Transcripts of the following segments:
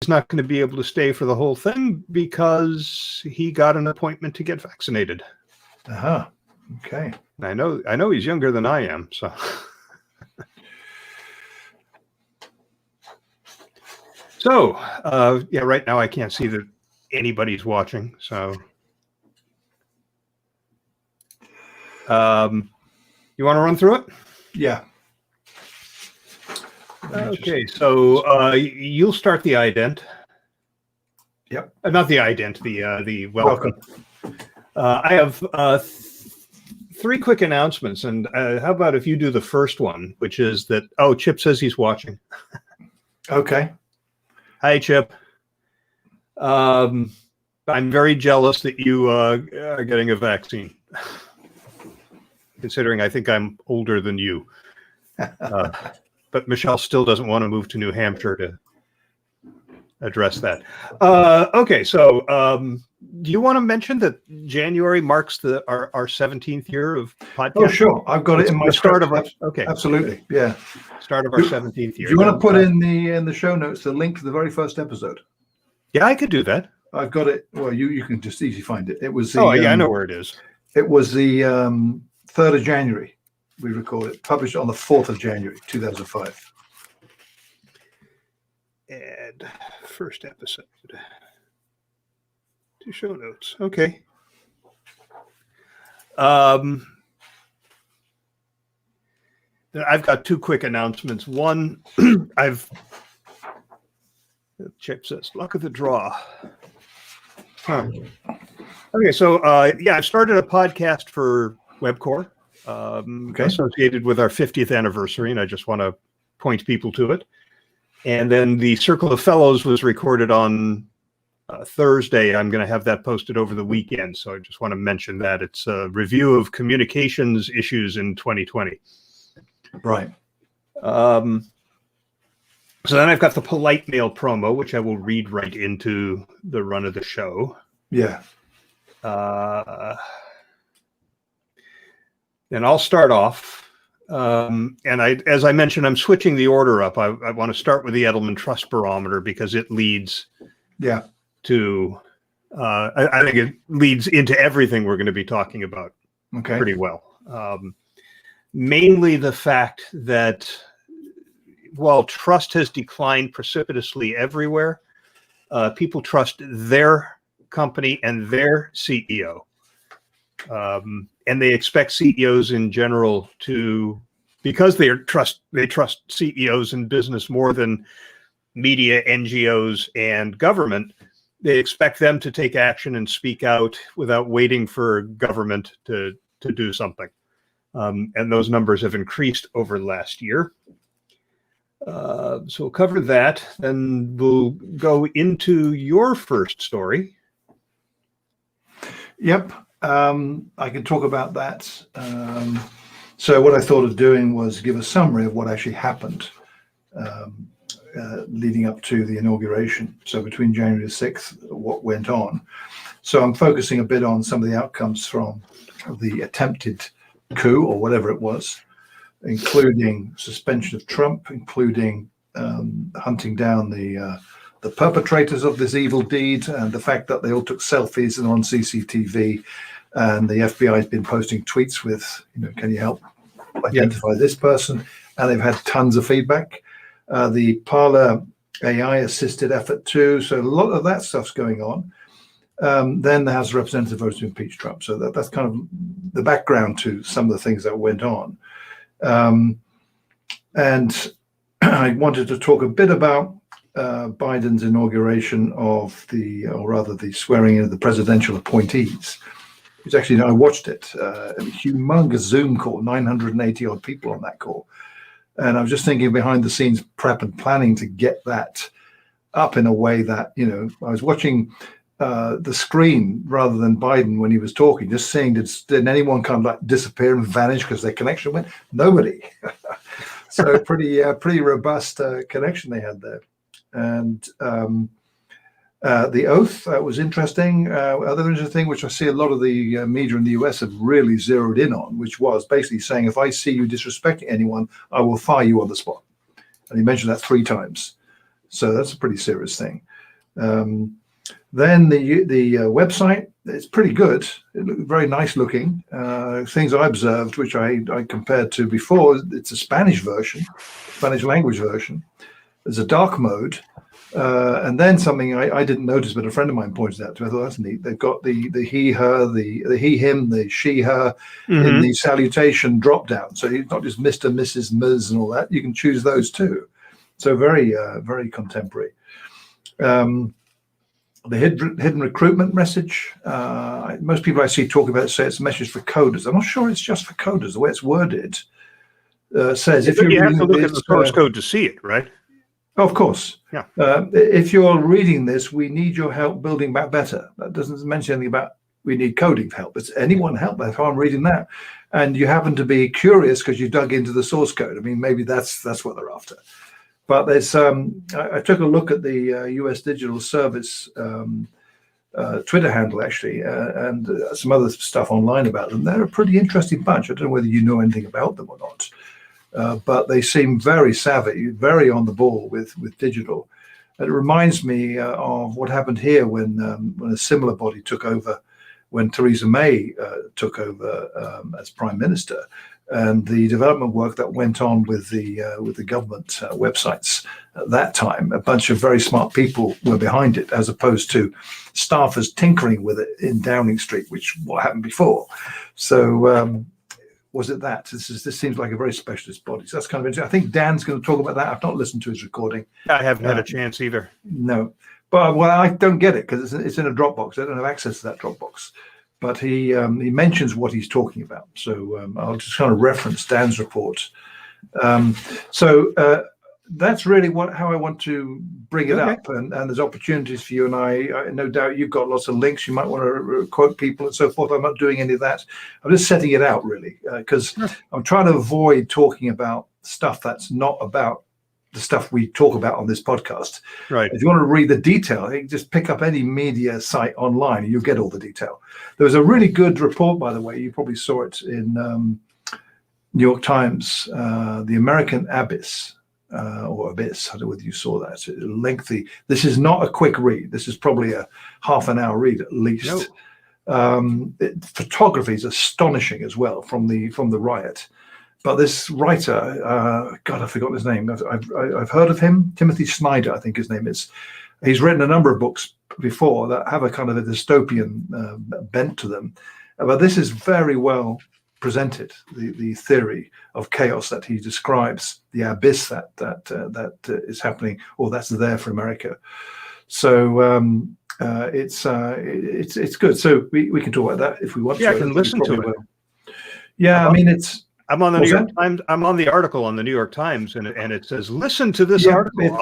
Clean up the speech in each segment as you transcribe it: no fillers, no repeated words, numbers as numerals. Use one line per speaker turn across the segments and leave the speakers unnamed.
he's not going to be able to stay for the whole thing because he got an appointment to get vaccinated.
Okay.
I know he's younger than I am, so. So, yeah, right now I can't see that anybody's watching, so. You want to run through it?
Yeah.
Okay, so you'll start the ident.
Yep.
Not the ident, the welcome. I have three quick announcements, and how about if you do the first one, which is that, Chip says he's watching.
Okay.
Hi, Chip. I'm very jealous that you are getting a vaccine, considering I think I'm older than you. But Michelle still doesn't want to move to New Hampshire to address that. Okay, so do you want to mention that January marks our 17th year of podcast?
Oh, sure. I've got it in my
start of our, okay.
Absolutely, yeah.
Start of our 17th year.
Do you want to put in the show notes the link to the very first episode?
Yeah, I could do that.
I've got it. Well, you can just easily find it. It was the,
yeah, I know where it is.
It was the 3rd of January. We recorded, published on the 4th of January, 2005.
Add first episode to show notes. Okay. I've got two quick announcements. One, Chip says, luck of the draw. Huh. Okay, so I've started a podcast for WebCore. Associated with our 50th anniversary, and I just want to point people to it. And then the Circle of Fellows was recorded on Thursday. I'm going to have that posted over the weekend, so I just want to mention that. It's a review of communications issues in 2020.
Right.
So then I've got the polite mail promo, which I will read right into the run of the show.
Yeah.
And I'll start off. As I mentioned, I'm switching the order up. I want to start with the Edelman Trust Barometer because it leads to, I think it leads into everything we're going to be talking about pretty well. Mainly the fact that while trust has declined precipitously everywhere, people trust their company and their CEO. And they expect CEOs in general to, because they trust CEOs in business more than media, NGOs, and government. They expect them to take action and speak out without waiting for government to do something. And those numbers have increased over last year. So we'll cover that. Then we'll go into your first story.
Yep. I can talk about that. So what I thought of doing was give a summary of what actually happened leading up to the inauguration. So between January the 6th, what went on. So I'm focusing a bit on some of the outcomes from the attempted coup or whatever it was, including suspension of Trump, including hunting down the perpetrators of this evil deed, and the fact that they all took selfies and on CCTV, and the FBI has been posting tweets with, can you help identify this person? And they've had tons of feedback. The Parler AI assisted effort too. So a lot of that stuff's going on. Then the House of Representatives voted to impeach Trump. So that's kind of the background to some of the things that went on. And I wanted to talk a bit about Biden's inauguration of the swearing in of the presidential appointees. It's actually, I watched it, a humongous Zoom call, 980 odd people on that call. And I was just thinking behind the scenes prep and planning to get that up in a way that, I was watching the screen rather than Biden when he was talking, just seeing, did anyone kind of like disappear and vanish because their connection went? Nobody. So pretty robust connection they had there. And the oath was interesting. Other interesting thing, which I see a lot of the media in the US have really zeroed in on, which was basically saying, if I see you disrespecting anyone, I will fire you on the spot. And he mentioned that 3 times. So that's a pretty serious thing. Then the website, it's pretty good. It looked very nice looking. Things I observed, which I compared to before, it's a Spanish version, Spanish language version. There's a dark mode. And then something I didn't notice, but a friend of mine pointed out to me. I thought that's neat. They've got the he, her, the he, him, the she, her in the salutation drop down. So it's not just Mr., Mrs., Ms. and all that. You can choose those too. So very, very contemporary. The hidden recruitment message. Most people I see talk about it say it's a message for coders. I'm not sure it's just for coders. The way it's worded says if
you have to look at the source code to see it, right?
Of course.
Yeah.
If you're reading this, we need your help building back better. That doesn't mention anything about we need coding help. It's anyone help. That's how I'm reading that. And you happen to be curious because you dug into the source code. I mean, maybe that's what they're after. But there's I took a look at the US Digital Service Twitter handle actually, and some other stuff online about them. They're a pretty interesting bunch. I don't know whether you know anything about them or not, but they seem very savvy, very on the ball with digital. It reminds me of what happened here when a similar body took over, when Theresa May took over as Prime Minister. And the development work that went on with the government websites at that time, a bunch of very smart people were behind it, as opposed to staffers tinkering with it in Downing Street, which what happened before. So was it that? This seems like a very specialist body. So that's kind of interesting. I think Dan's going to talk about that. I've not listened to his recording.
I haven't had a chance either.
No, but well, I don't get it because it's in a Dropbox. I don't have access to that Dropbox. But he mentions what he's talking about. So I'll just kind of reference Dan's report. So that's really how I want to bring it up. And there's opportunities for you and I. No doubt you've got lots of links. You might want to quote people and so forth. I'm not doing any of that. I'm just setting it out really because I'm trying to avoid talking about stuff that's not about the stuff we talk about on this podcast.
Right.
If you want to read the detail, you just pick up any media site online and you'll get all the detail. There was a really good report, by the way, you probably saw it in New York Times, the American Abyss, or Abyss, I don't know whether you saw that. It's lengthy. This is not a quick read. This is probably a half an hour read at least. Photography is astonishing as well from the riot. But this writer, God, I've forgotten his name. I've heard of him. Timothy Snyder, I think his name is. He's written a number of books before that have a kind of a dystopian bent to them. But this is very well presented. The theory of chaos that he describes, the abyss that is happening, or that's there for America. So it's good. So we can talk about that if we want.
Yeah, I can listen to it.
Will. Yeah, I mean it's.
I'm on the New York Times. I'm on the article on the New York Times, and it says, "Listen to this article.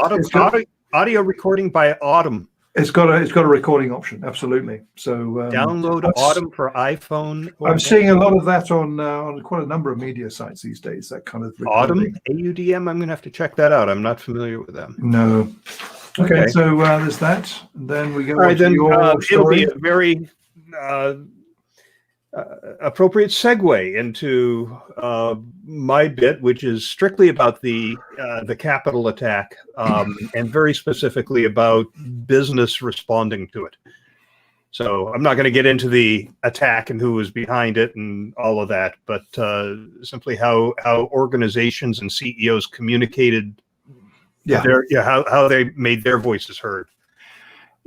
Audio recording by Autumn."
It's got a recording option, absolutely. So
download Autumn for iPhone.
I'm seeing a lot of that on quite a number of media sites these days. That kind of recording.
Autumn, AUDM. I'm going to have to check that out. I'm not familiar with them.
No. Okay, so there's that. And then we go.
All right, then
your story.
It'll be a very appropriate segue into my bit, which is strictly about the Capitol attack, and very specifically about business responding to it. So I'm not going to get into the attack and who was behind it and all of that, but simply how organizations and CEOs communicated, how they made their voices heard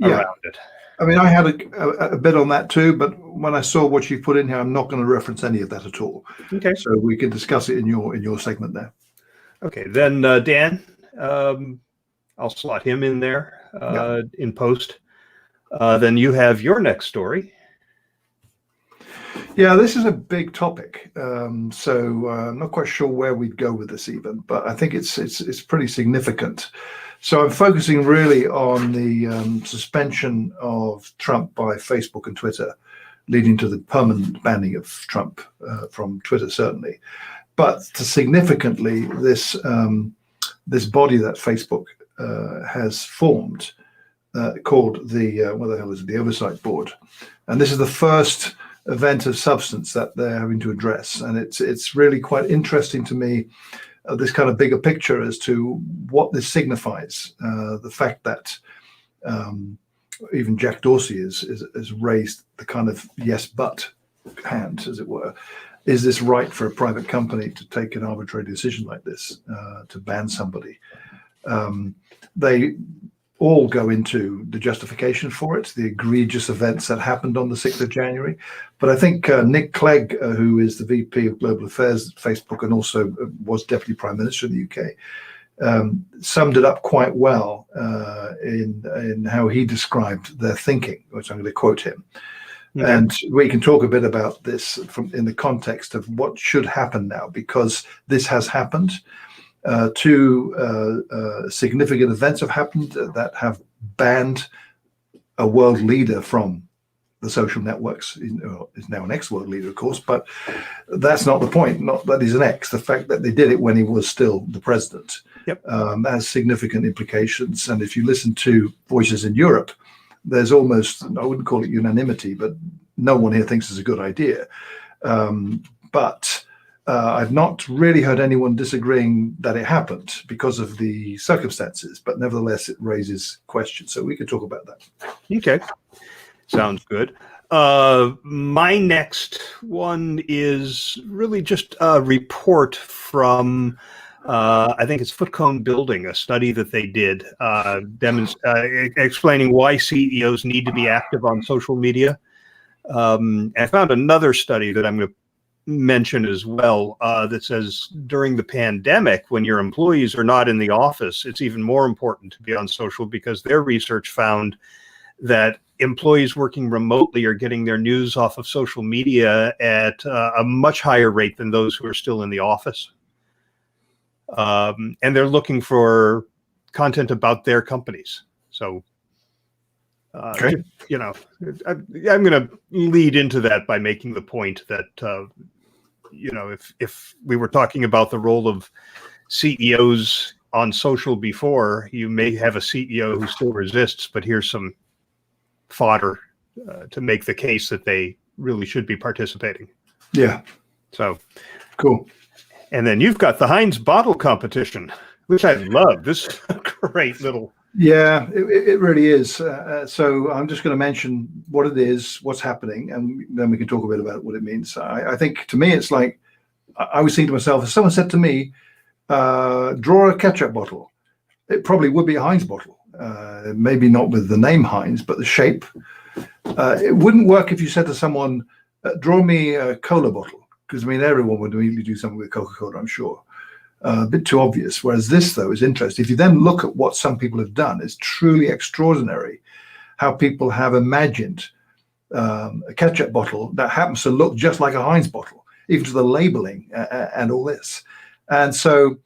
around it.
I mean, I had a bit on that too, but when I saw what you put in here, I'm not going to reference any of that at all.
Okay.
So we can discuss it in your segment there.
Okay, then Dan, I'll slot him in there in post. Then you have your next story.
Yeah, this is a big topic. So I'm not quite sure where we'd go with this even, but I think it's pretty significant. So I'm focusing really on the suspension of Trump by Facebook and Twitter, leading to the permanent banning of Trump from Twitter, certainly. But significantly, this body that Facebook has formed called the Oversight Board. And this is the first event of substance that they're having to address. And it's really quite interesting to me this kind of bigger picture as to what this signifies. The fact that even Jack Dorsey has raised the kind of yes but hand, as it were. Is this right for a private company to take an arbitrary decision like this, to ban somebody? They all go into the justification for it, the egregious events that happened on the 6th of January. But I think Nick Clegg, who is the VP of Global Affairs at Facebook and also was Deputy Prime Minister in the UK, summed it up quite well in how he described their thinking, which I'm going to quote him. Okay. And we can talk a bit about this in the context of what should happen now, because this has happened. Two significant events have happened that have banned a world leader from the social networks. Is now an ex-world leader, of course, but that's not the point. Not that he's an ex. The fact that they did it when he was still the president has significant implications. And if you listen to voices in Europe, there's almost, I wouldn't call it unanimity, but no one here thinks it's a good idea. But I've not really heard anyone disagreeing that it happened because of the circumstances, but nevertheless, it raises questions. So we could talk about that.
Okay. Sounds good. My next one is really just a report from, I think it's Foot Cone Building, a study that they did explaining why CEOs need to be active on social media. I found another study that I'm going to mention as well that says during the pandemic, when your employees are not in the office, it's even more important to be on social, because their research found that employees working remotely are getting their news off of social media at a much higher rate than those who are still in the office. And they're looking for content about their companies. So, you know, I'm going to lead into that by making the point that, you know, if we were talking about the role of CEOs on social before, you may have a CEO who still resists, but here's some fodder to make the case that they really should be participating.
Yeah.
So
cool.
And then you've got the Heinz bottle competition, which I love. This is a great little.
Yeah, it really is. So I'm just going to mention what it is, what's happening, and then we can talk a bit about what it means. I think to me, it's like, I was thinking to myself, if someone said to me, draw a ketchup bottle, it probably would be a Heinz bottle. Maybe not with the name Heinz, but the shape. It wouldn't work if you said to someone, draw me a cola bottle, because I mean, everyone would immediately do something with Coca-Cola, I'm sure. A bit too obvious. Whereas this, though, is interesting. If you then look at what some people have done, it's truly extraordinary how people have imagined a ketchup bottle that happens to look just like a Heinz bottle, even to the labeling and all this. And so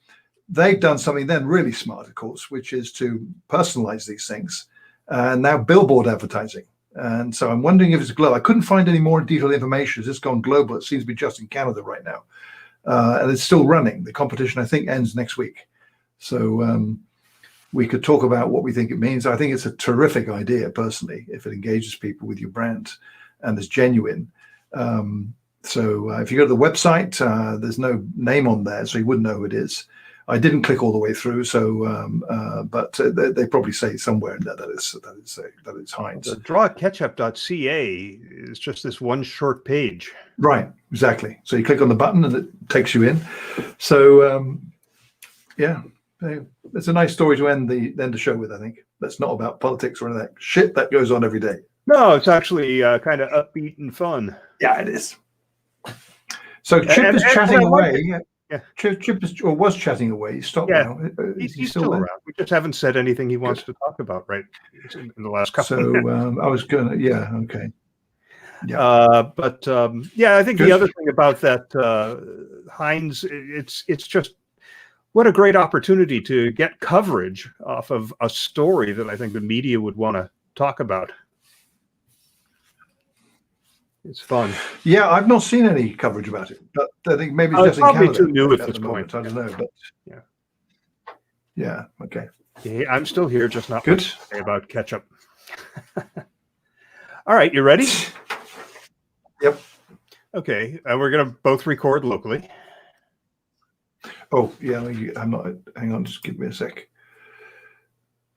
they've done something then really smart, of course, which is to personalize these things. And now billboard advertising. And so I'm wondering if it's global. I couldn't find any more detailed information. It's just gone global. It seems to be just in Canada right now. And it's still running. The competition, I think, ends next week. So we could talk about what we think it means. I think it's a terrific idea, personally, if it engages people with your brand and is genuine. So if you go to the website, there's no name on there, so you wouldn't know who it is. I didn't click all the way through, so but they probably say somewhere in there that it's Heinz.
The drawketchup.ca is just this one short page.
Right, exactly. So you click on the button and it takes you in. So yeah, it's a nice story to end the show with. I think that's not about politics or anything. Shit that goes on every day.
No, it's actually kind of upbeat and fun.
Yeah, it is. So Chip is chatting away. Yeah. Chip was chatting away. He stopped now.
He's still around. We just haven't said anything he wants to talk about right in the last couple of minutes.
I was going to, yeah, okay.
Yeah. But I think the other thing about that Heinz, it's just what a great opportunity to get coverage off of a story that I think the media would want to talk about. It's fun.
Yeah, I've not seen any coverage about it, but I think maybe it's just in Canada.
Too new at this point.
I don't know, but yeah, okay.
Yeah, I'm still here, just not much to say about ketchup. All right, you ready?
Yep.
Okay, we're going to both record locally.
Oh, yeah, I'm not. Hang on, just give me a sec.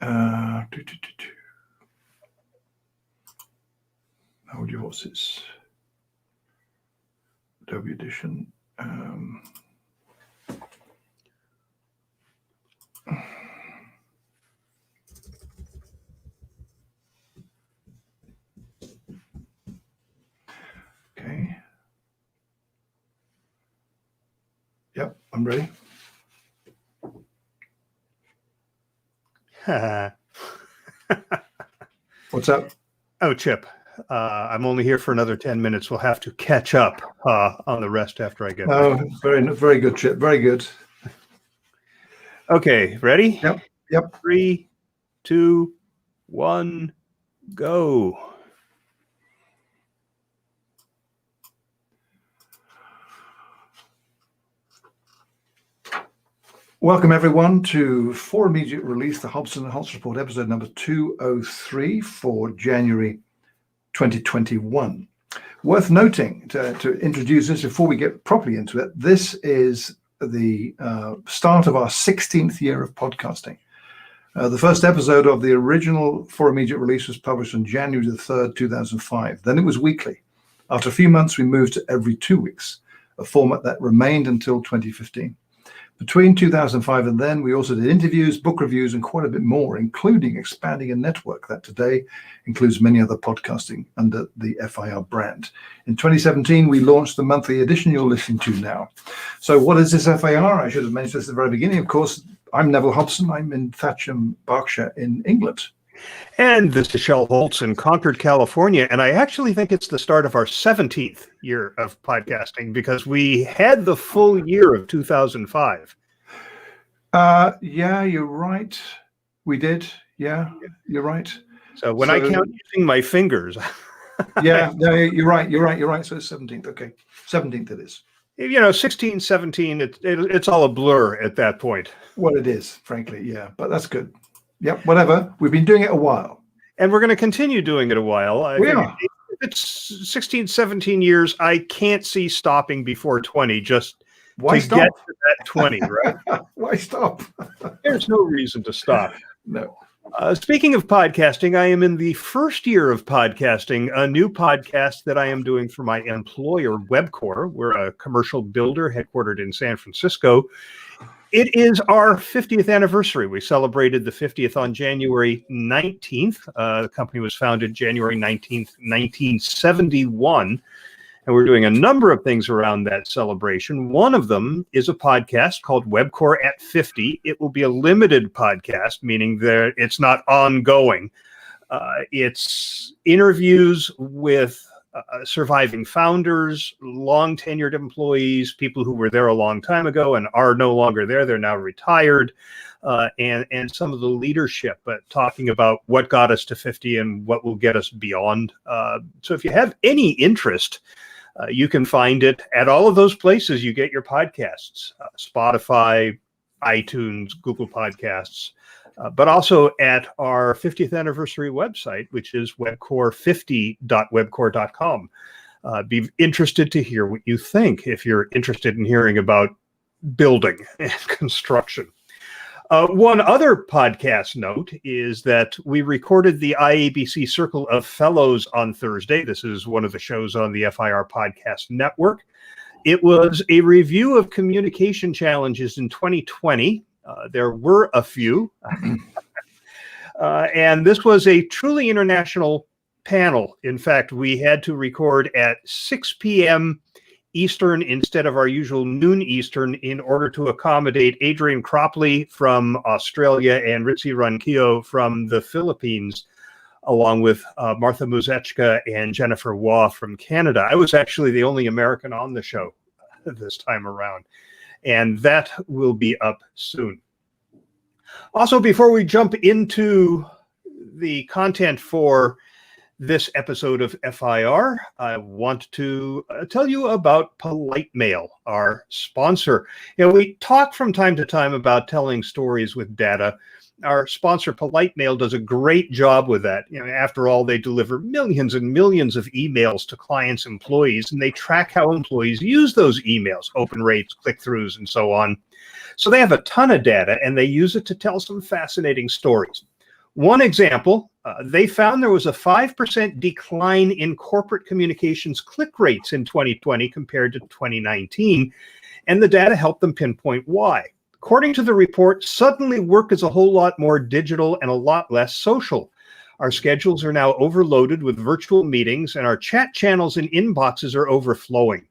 Hold your horses. Adobe Edition. Okay. Yep, I'm ready. What's up?
Oh, Chip, I'm only here for another 10 minutes. We'll have to catch up on the rest after I get back.
Oh, very good, Chip. Very good.
Okay, ready?
Yep.
3, 2, 1, go.
Welcome, everyone, to For Immediate Release, the Hobson and Holtz Report, episode number 203 for January 2021. Worth noting, to introduce this before we get properly into it, this is the start of our 16th year of podcasting. The first episode of the original For Immediate Release was published on January the 3rd, 2005. Then it was weekly. After a few months, we moved to every 2 weeks, a format that remained until 2015. Between 2005 and then, we also did interviews, book reviews, and quite a bit more, including expanding a network that today includes many other podcasting under the FIR brand. In 2017, we launched the monthly edition you're listening to now. So what is this FIR? I should have mentioned this at the very beginning. Of course, I'm Neville Hobson. I'm in Thatcham, Berkshire in England.
And this is Shel Holtz in Concord, California. And I actually think it's the start of our 17th year of podcasting because we had the full year of 2005.
Yeah, you're right. We did. Yeah, you're right.
So when I count using my fingers.
Yeah, no, you're right. So it's 17th. Okay. 17th it is.
16, 17, it's all a blur at that point.
Well, it is, frankly. Yeah, but that's good. Yep, whatever. We've been doing it a while.
And we're going to continue doing it a while.
We are.
If it's 16, 17 years, I can't see stopping before 20, just
Why
to
stop?
get to that 20, right?
Why stop?
There's no reason to stop.
No.
Speaking of podcasting, I am in the first year of podcasting, a new podcast that I am doing for my employer, Webcore. We're a commercial builder headquartered in San Francisco. It is our 50th anniversary. We celebrated the 50th on January 19th. The company was founded January 19th, 1971. And we're doing a number of things around that celebration. One of them is a podcast called Webcore at 50. It will be a limited podcast, meaning that it's not ongoing. It's interviews with surviving founders, long tenured employees, people who were there a long time ago and are no longer there. They're now retired, and some of the leadership, but talking about what got us to 50 and what will get us beyond. So if you have any interest, you can find it at all of those places you get your podcasts, Spotify, iTunes, Google Podcasts, but also at our 50th anniversary website, which is webcore50.webcore.com. Be interested to hear what you think if you're interested in hearing about building and construction. One other podcast note is that we recorded the Iabc Circle of Fellows on Thursday. This is one of the shows on the FIR Podcast Network. It was a review of communication challenges in 2020. There were a few. And this was a truly international panel. In fact, we had to record at 6 p.m. Eastern instead of our usual noon Eastern in order to accommodate Adrian Cropley from Australia and Ritzy Ronquillo from the Philippines, along with Martha Muzechka and Jennifer Waugh from Canada. I was actually the only American on the show this time around, and that will be up soon. Also, before we jump into the content for this episode of FIR, I want to tell you about Polite Mail, our sponsor. We talk from time to time about telling stories with data, Our sponsor, Polite Mail, does a great job with that. After all, they deliver millions and millions of emails to clients' employees, and they track how employees use those emails, open rates, click-throughs, and so on. So they have a ton of data, and they use it to tell some fascinating stories. One example, they found there was a 5% decline in corporate communications click rates in 2020 compared to 2019, and the data helped them pinpoint why. According to the report, suddenly work is a whole lot more digital and a lot less social. Our schedules are now overloaded with virtual meetings, and our chat channels and inboxes are overflowing.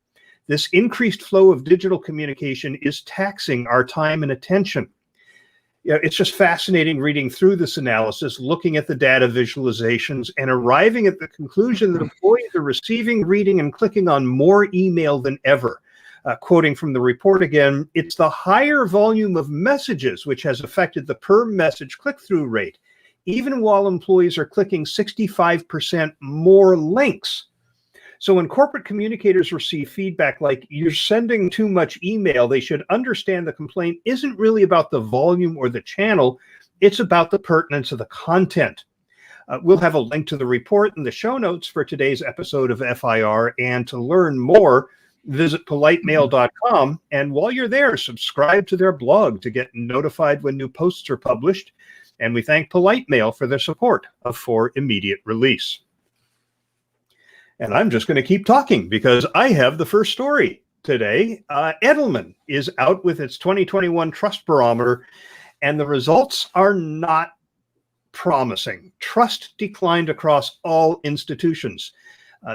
This increased flow of digital communication is taxing our time and attention. It's just fascinating reading through this analysis, looking at the data visualizations, and arriving at the conclusion that employees are receiving, reading, and clicking on more email than ever. Quoting from the report again, it's the higher volume of messages which has affected the per message click-through rate, even while employees are clicking 65% more links. So when corporate communicators receive feedback like you're sending too much email, they should understand the complaint isn't really about the volume or the channel, it's about the pertinence of the content. We'll have a link to the report in the show notes for today's episode of FIR, and to learn more, visit politemail.com, and while you're there, subscribe to their blog to get notified when new posts are published. And we thank Polite Mail for their support of For Immediate Release. And I'm just going to keep talking because I have the first story today. Edelman is out with its 2021 Trust Barometer, and the results are not promising. Trust declined across all institutions.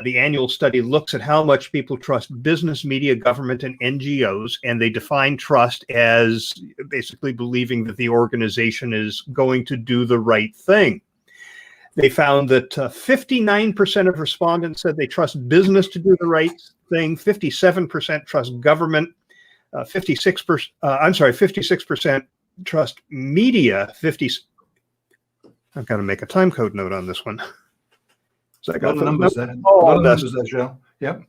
The annual study looks at how much people trust business, media, government, and NGOs, and they define trust as basically believing that the organization is going to do the right thing. They found that 59% of respondents said they trust business to do the right thing, 57% trust government, 56% trust media, I've got to make a time code note on this one. So I got the
numbers there. Shel. Yep.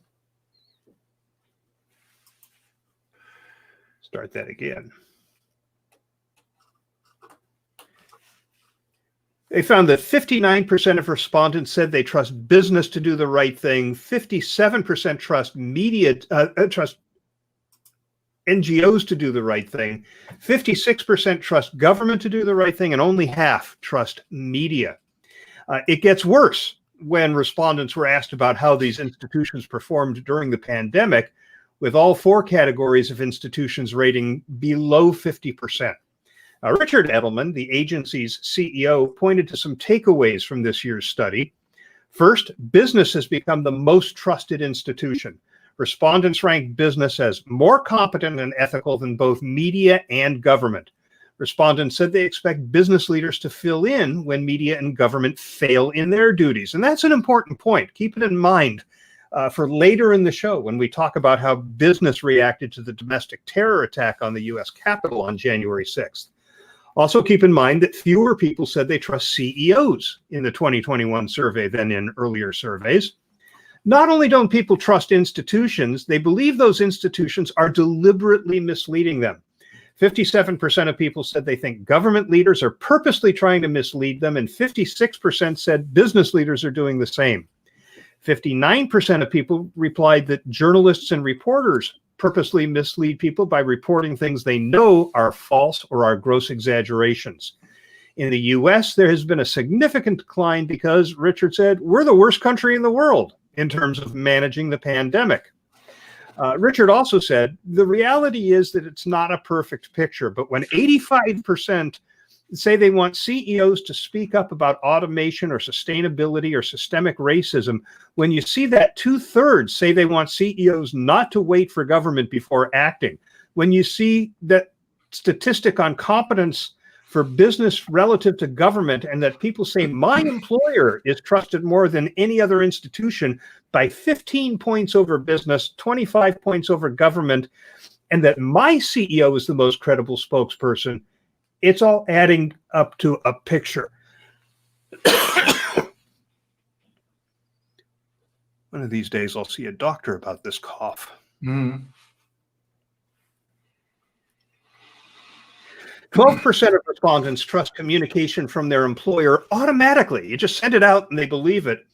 Start that again. They found that 59% of respondents said they trust business to do the right thing, 57% trust trust NGOs to do the right thing, 56% trust government to do the right thing, and only half trust media. It gets worse. When respondents were asked about how these institutions performed during the pandemic, with all four categories of institutions rating below 50%. Richard Edelman, the agency's CEO, pointed to some takeaways from this year's study. First, business has become the most trusted institution. Respondents ranked business as more competent and ethical than both media and government. Respondents said they expect business leaders to fill in when media and government fail in their duties. And that's an important point. Keep it in mind for later in the show when we talk about how business reacted to the domestic terror attack on the U.S. Capitol on January 6th. Also keep in mind that fewer people said they trust CEOs in the 2021 survey than in earlier surveys. Not only don't people trust institutions, they believe those institutions are deliberately misleading them. 57% of people said they think government leaders are purposely trying to mislead them, and 56% said business leaders are doing the same. 59% of people replied that journalists and reporters purposely mislead people by reporting things they know are false or are gross exaggerations. In the US, there has been a significant decline because, Richard said, we're the worst country in the world in terms of managing the pandemic. Richard also said, the reality is that it's not a perfect picture, but when 85% say they want CEOs to speak up about automation or sustainability or systemic racism, when you see that 2/3 say they want CEOs not to wait for government before acting, when you see that statistic on competence for business relative to government, and that people say my employer is trusted more than any other institution by 15 points over business, 25 points over government, and that my CEO is the most credible spokesperson, it's all adding up to a picture. One of these days I'll see a doctor about this cough. 12% of respondents trust communication from their employer automatically. You just send it out and they believe it.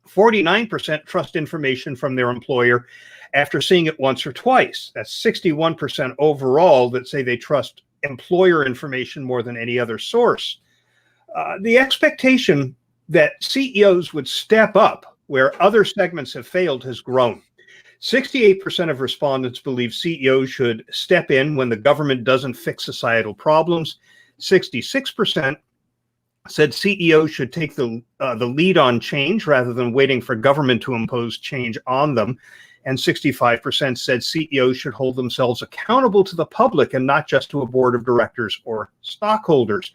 49% trust information from their employer after seeing it once or twice. That's 61% overall that say they trust employer information more than any other source. The expectation that CEOs would step up where other segments have failed has grown. 68% of respondents believe CEOs should step in when the government doesn't fix societal problems. 66% said CEOs should take the lead on change rather than waiting for government to impose change on them. And 65% said CEOs should hold themselves accountable to the public and not just to a board of directors or stockholders.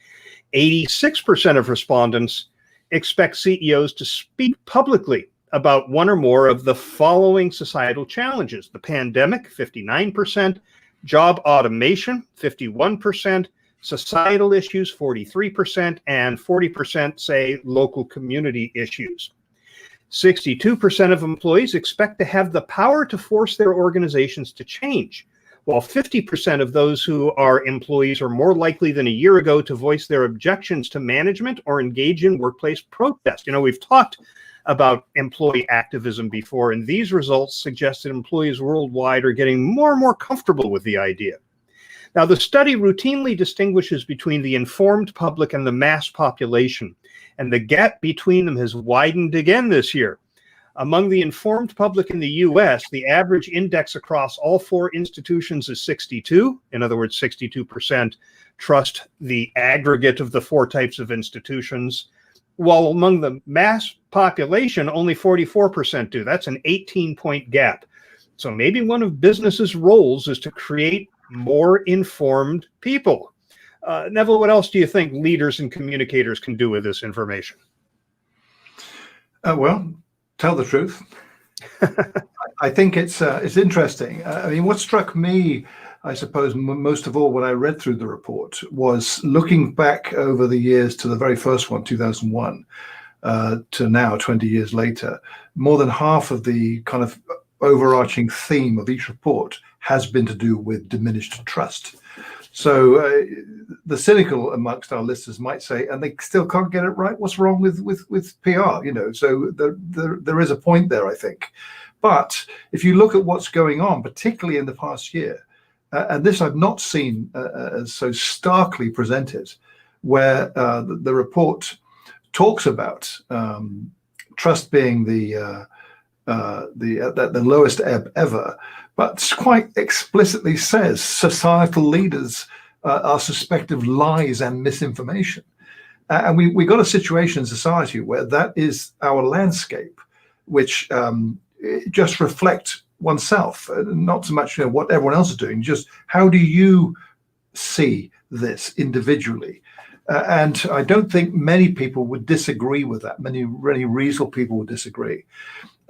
86% of respondents expect CEOs to speak publicly about one or more of the following societal challenges: the pandemic, 59%, job automation, 51%, societal issues, 43%, and 40% say local community issues. 62% of employees expect to have the power to force their organizations to change, while 50% of those who are employees are more likely than a year ago to voice their objections to management or engage in workplace protest. You know, we've talked about employee activism before, and these results suggest that employees worldwide are getting more and more comfortable with the idea. Now, the study routinely distinguishes between the informed public and the mass population, and the gap between them has widened again this year. Among the informed public in the US, the average index across all four institutions is 62. In other words, 62% trust the aggregate of the four types of institutions, while among the mass population, only 44% do. That's an 18-point gap. So maybe one of business's roles is to create more informed people. Neville, what else do you think leaders and communicators can do with this information?
Well, tell the truth. I think it's interesting. I mean, what struck me, I suppose, most of all when I read through the report was looking back over the years to the very first one, 2001, to now, 20 years later. More than half of the kind of overarching theme of each report has been to do with diminished trust. So the cynical amongst our listeners might say, and they still can't get it right, what's wrong with PR? You know, so there is a point there, I think. But if you look at what's going on, particularly in the past year, and this I've not seen as so starkly presented, where the report talks about trust being the lowest ebb ever, but quite explicitly says societal leaders are suspected of lies and misinformation. And we got a situation in society where that is our landscape, which just reflect oneself, not so much what everyone else is doing, just how do you see this individually? And I don't think many people would disagree with that. Many really reasonable people would disagree.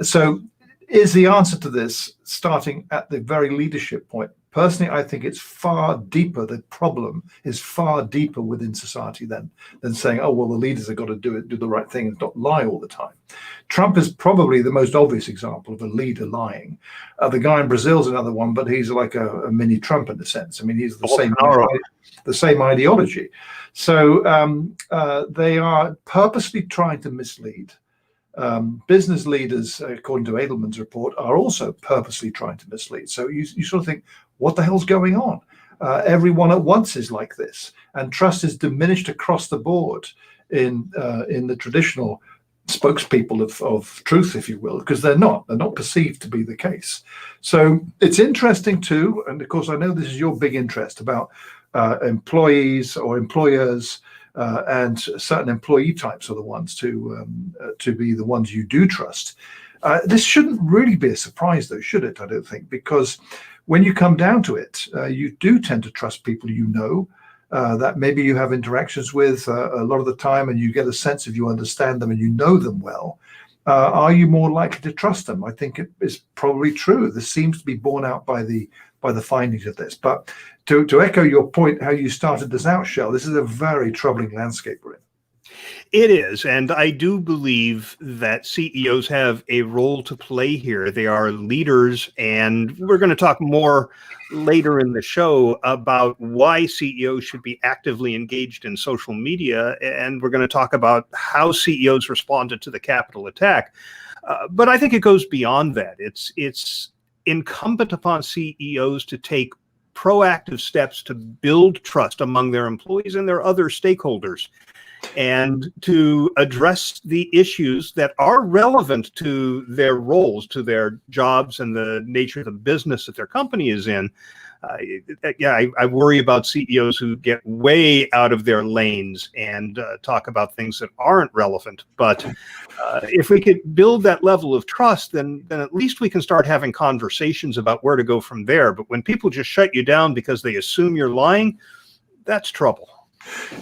So is the answer to this starting at the very leadership point? Personally, I think it's far deeper. The problem is far deeper within society than saying, oh, well, the leaders have got to do the right thing and not lie all the time. Trump is probably the most obvious example of a leader lying. The guy in Brazil is another one, but he's like a mini Trump in a sense. I mean, he's the same ideology. So they are purposely trying to mislead. Business leaders, according to Edelman's report, are also purposely trying to mislead. So you sort of think, what the hell's going on? Everyone at once is like this, and trust is diminished across the board in the traditional spokespeople of truth, if you will, because they're not perceived to be the case. So it's interesting too, and of course I know this is your big interest about employees or employers. And certain employee types are the ones to be the ones you do trust. This shouldn't really be a surprise, though, should it? I don't think, because when you come down to it, you do tend to trust people you know, that maybe you have interactions with a lot of the time, and you get a sense if you understand them and you know them well. Are you more likely to trust them? I think it is probably true. This seems to be borne out by the findings of this. But to echo your point, how you started this out, Shel, this is a very troubling landscape we're in.
It is, and I do believe that CEOs have a role to play here. They are leaders, and we're going to talk more later in the show about why CEOs should be actively engaged in social media, and we're going to talk about how CEOs responded to the Capitol attack. But I think it goes beyond that. It's incumbent upon CEOs to take proactive steps to build trust among their employees and their other stakeholders, and to address the issues that are relevant to their roles, to their jobs, and the nature of the business that their company is in. I worry about CEOs who get way out of their lanes and talk about things that aren't relevant. But if we could build that level of trust, then at least we can start having conversations about where to go from there. But when people just shut you down because they assume you're lying, that's trouble.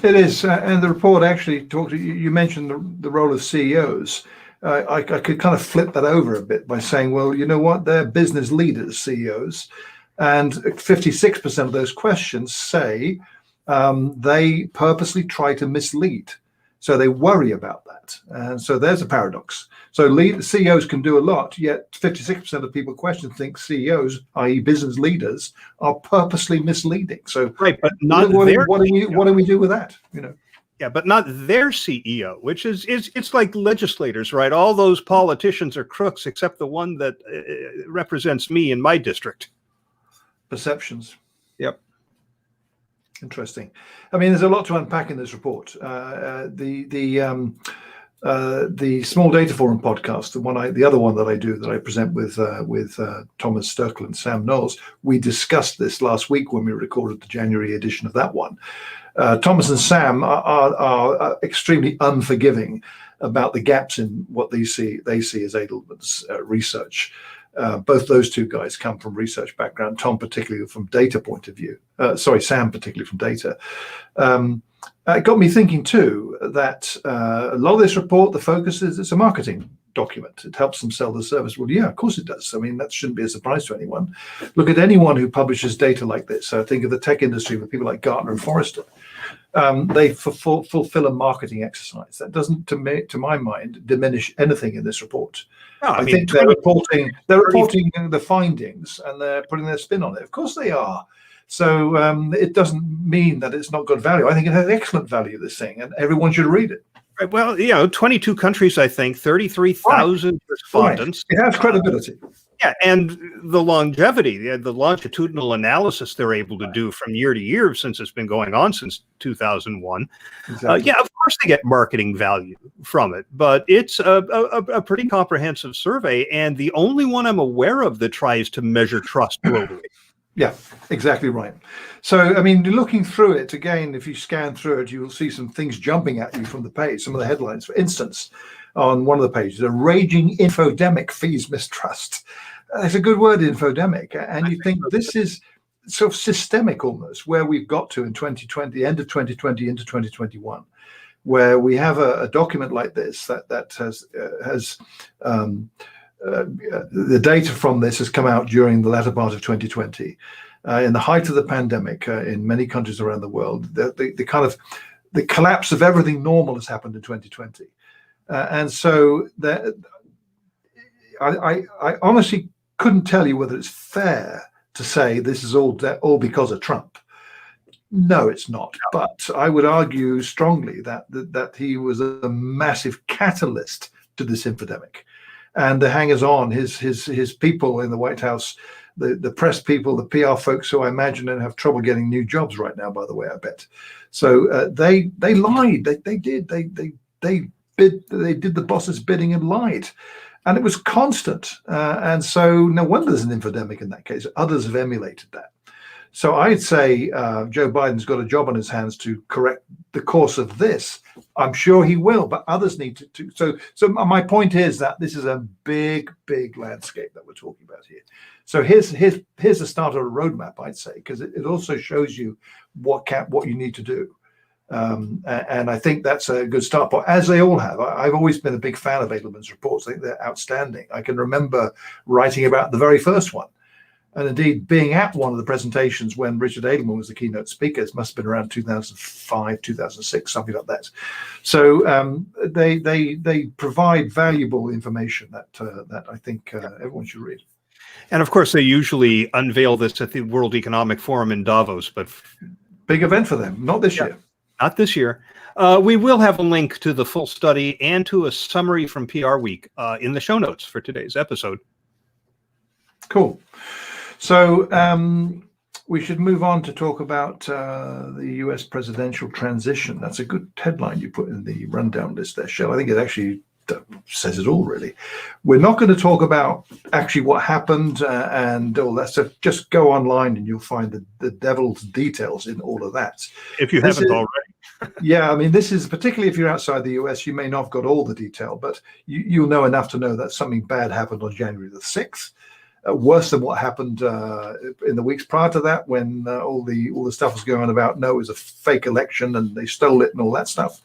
It is, and the report actually talked. You mentioned the role of CEOs. I could kind of flip that over a bit by saying, well, you know what? They're business leaders, CEOs, and 56% of those questions say they purposely try to mislead. So they worry about that, and so there's a paradox. So CEOs can do a lot, yet 56% of people questioned think CEOs, i.e., business leaders, are purposely misleading. So,
right, but not
what do we do with that?
Yeah, but not their CEO, which is it's like legislators, right? All those politicians are crooks except the one that represents me in my district.
Perceptions.
Yep.
Interesting. I mean, there's a lot to unpack in this report. The Small Data Forum podcast, the other one that I do, that I present with Thomas Sterkel and Sam Knowles, we discussed this last week when we recorded the January edition of that one. Thomas and Sam are extremely unforgiving about the gaps in what they see as Edelman's research. Both those two guys come from research background, Tom particularly from data point of view. Sam particularly from data. It got me thinking too that a lot of this report, the focus is it's a marketing document. It helps them sell the service. Well, yeah, of course it does. I mean, that shouldn't be a surprise to anyone. Look at anyone who publishes data like this. Think of the tech industry with people like Gartner and Forrester. They fulfill a marketing exercise. That doesn't, to my mind, diminish anything in this report. No, I think they're reporting the findings and they're putting their spin on it. Of course they are. So it doesn't mean that it's not got value. I think it has excellent value, this thing, and everyone should read it.
Right. Well, 22 countries, I think, 33,000 respondents.
Right. It has credibility.
Yeah, and the longevity, the longitudinal analysis they're able to do from year to year since it's been going on since 2001. Exactly. Of course they get marketing value from it, but it's a pretty comprehensive survey, and the only one I'm aware of that tries to measure trust globally.
Yeah, exactly right. So, I mean, looking through it, again, if you scan through it, you will see some things jumping at you from the page, some of the headlines. For instance, on one of the pages, a raging infodemic feeds mistrust. It's a good word, infodemic. And you think this is sort of systemic almost, where we've got to in 2020, end of 2020 into 2021, where we have a document like this that has the data from this has come out during the latter part of 2020. In the height of the pandemic, in many countries around the world, the collapse of everything normal has happened in 2020. And so I honestly couldn't tell you whether it's fair to say this is all because of Trump. No, it's not. But I would argue strongly that he was a massive catalyst to this infodemic. And the hangers-on, his people in the White House, the press people, the PR folks, who I imagine have trouble getting new jobs right now, by the way, I bet. So they lied. They did the boss's bidding and lied, and it was constant. And so no wonder there's an infodemic in that case. Others have emulated that. So I'd say Joe Biden's got a job on his hands to correct the course of this. I'm sure he will, but others need to. So my point is that this is a big landscape that we're talking about here. So here's the start of a roadmap, I'd say, because it also shows you what you need to do. And I think that's a good start point, as they all have. I've always been a big fan of Edelman's reports. I think they're outstanding. I can remember writing about the very first one. And indeed, being at one of the presentations when Richard Edelman was the keynote speaker, it must have been around 2005, 2006, something like that. So they provide valuable information that I think everyone should read.
And of course, they usually unveil this at the World Economic Forum in Davos, but
big event for them. Not this year.
Not this year. We will have a link to the full study and to a summary from PR Week in the show notes for today's episode.
Cool. So we should move on to talk about the US presidential transition. That's a good headline you put in the rundown list there, Shel. I think it actually says it all, really. We're not going to talk about actually what happened and all that stuff. Just go online and you'll find the devil's details in all of that.
If you haven't already.
Yeah, I mean, this is particularly if you're outside the US, you may not have got all the detail, but you'll know enough to know that something bad happened on January the 6th. Worse than what happened in the weeks prior to that, when all the stuff was going on about no, it was a fake election and they stole it and all that stuff.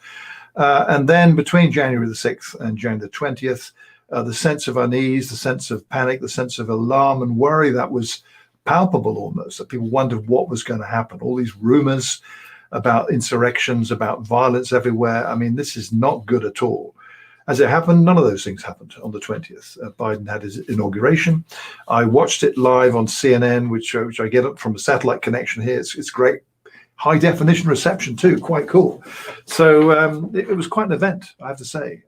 And then between January the 6th and January the 20th, the sense of unease, the sense of panic, the sense of alarm and worry that was palpable almost, that people wondered what was going to happen. All these rumors about insurrections, about violence everywhere. I mean, this is not good at all. As it happened, none of those things happened on the 20th. Biden had his inauguration. I watched it live on CNN, which I get up from a satellite connection here. It's great. High definition reception too, quite cool. So it was quite an event, I have to say.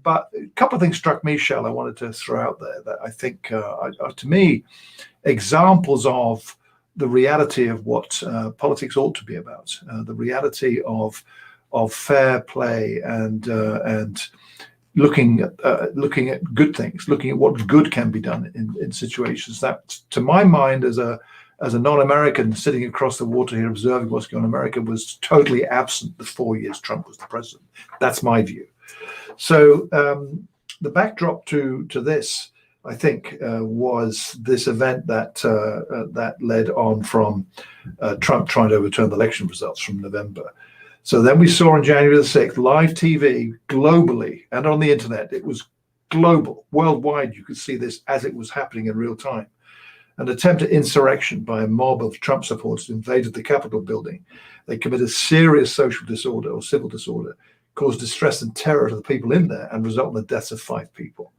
But a couple of things struck me, Shel, I wanted to throw out there that I think, to me, examples of the reality of what politics ought to be about, the reality of fair play and looking at good things, looking at what good can be done in situations that, to my mind, as a non-American sitting across the water here observing what's going on in America, was totally absent the 4 years Trump was the president. That's my view. So the backdrop to this, I think, was this event that led on from Trump trying to overturn the election results from November. So then we saw on January the 6th, live TV globally and on the internet. It was global, worldwide. You could see this as it was happening in real time. An attempt at insurrection by a mob of Trump supporters invaded the Capitol building. They committed serious social disorder or civil disorder, caused distress and terror to the people in there, and resulted in the deaths of 5 people.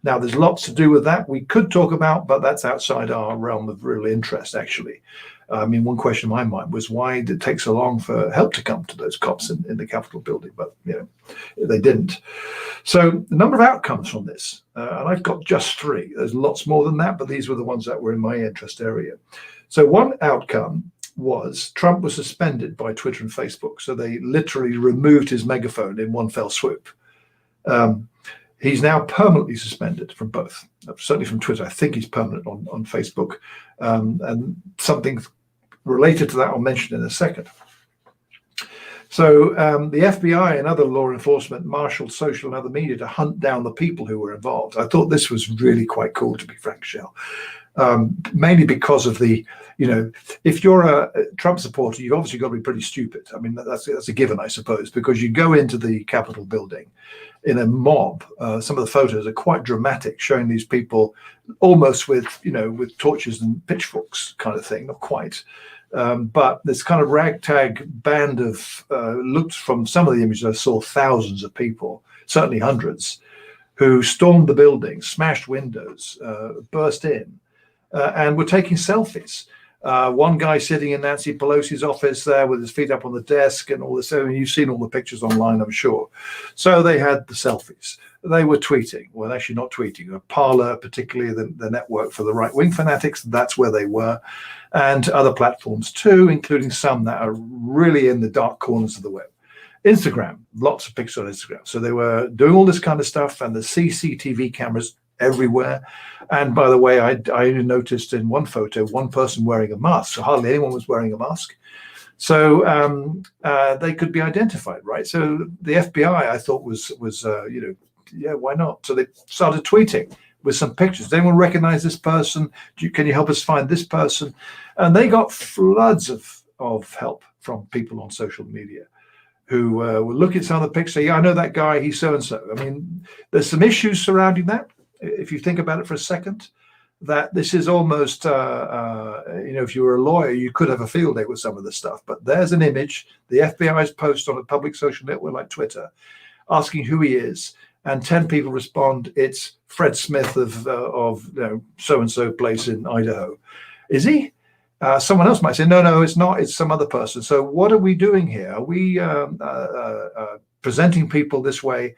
Now, there's lots to do with that we could talk about, but that's outside our realm of real interest, actually. I mean, one question in my mind was why did it take so long for help to come to those cops in the Capitol building? But, they didn't. So the number of outcomes from this, and I've got just 3. There's lots more than that, but these were the ones that were in my interest area. So one outcome was Trump was suspended by Twitter and Facebook. So they literally removed his megaphone in one fell swoop. He's now permanently suspended from both, certainly from Twitter. I think he's permanent on Facebook. And something related to that I'll mention in a second. So the FBI and other law enforcement marshaled social and other media to hunt down the people who were involved. I thought this was really quite cool, to be frank, Shel. Mainly because of if you're a Trump supporter, you've obviously got to be pretty stupid. I mean, that's a given, I suppose, because you go into the Capitol building in a mob. Some of the photos are quite dramatic, showing these people almost with torches and pitchforks kind of thing, not quite. But this kind of ragtag band of, looked from some of the images I saw, thousands of people, certainly hundreds, who stormed the building, smashed windows, burst in, and were taking selfies. One guy sitting in Nancy Pelosi's office there with his feet up on the desk and all this. I mean, you've seen all the pictures online, I'm sure. So they had the selfies. They were tweeting. Well, actually not tweeting. Parler, particularly the network for the right-wing fanatics, that's where they were. And other platforms too, including some that are really in the dark corners of the web. Instagram, lots of pictures on Instagram. So they were doing all this kind of stuff, and the CCTV cameras everywhere. And by the way, I noticed in one photo, one person wearing a mask. So hardly anyone was wearing a mask. So they could be identified, right? So the FBI, I thought was why not? So they started tweeting with some pictures. Does anyone recognize this person? Can you help us find this person? And they got floods of help from people on social media who were looking at some of the pictures. Yeah, I know that guy. He's so and so. I mean, there's some issues surrounding that, if you think about it for a second. that this is almost, if you were a lawyer, you could have a field day with some of this stuff. But there's an image, the FBI's post on a public social network like Twitter, asking who he is, and 10 people respond, it's Fred Smith of so-and-so place in Idaho. Is he? Someone else might say, no, it's not. It's some other person. So what are we doing here? Are we presenting people this way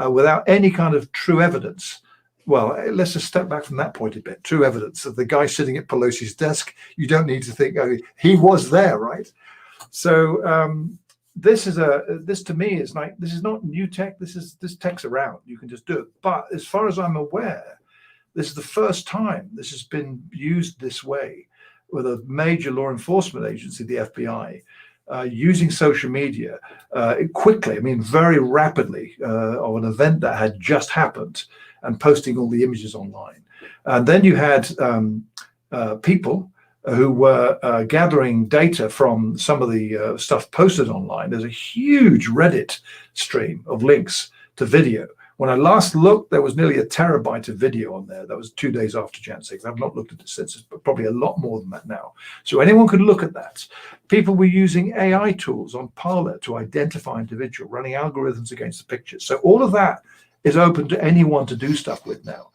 without any kind of true evidence? Well, let's just step back from that point a bit. True evidence of the guy sitting at Pelosi's desk. You don't need to think, oh, he was there, right? So this to me is like, this is not new tech. This tech's around. You can just do it. But as far as I'm aware, this is the first time this has been used this way, with a major law enforcement agency, the FBI, using social media quickly, very rapidly, of an event that had just happened, and posting all the images online. And then you had people who were gathering data from some of the stuff posted online. There's a huge Reddit stream of links to video. When I last looked, there was nearly 1 terabyte of video on there. That was 2 days after Jan 6. I've not looked at it since, but probably a lot more than that now. So anyone could look at that. People were using AI tools on Parler to identify individual, running algorithms against the pictures. So all of that is open to anyone to do stuff with now.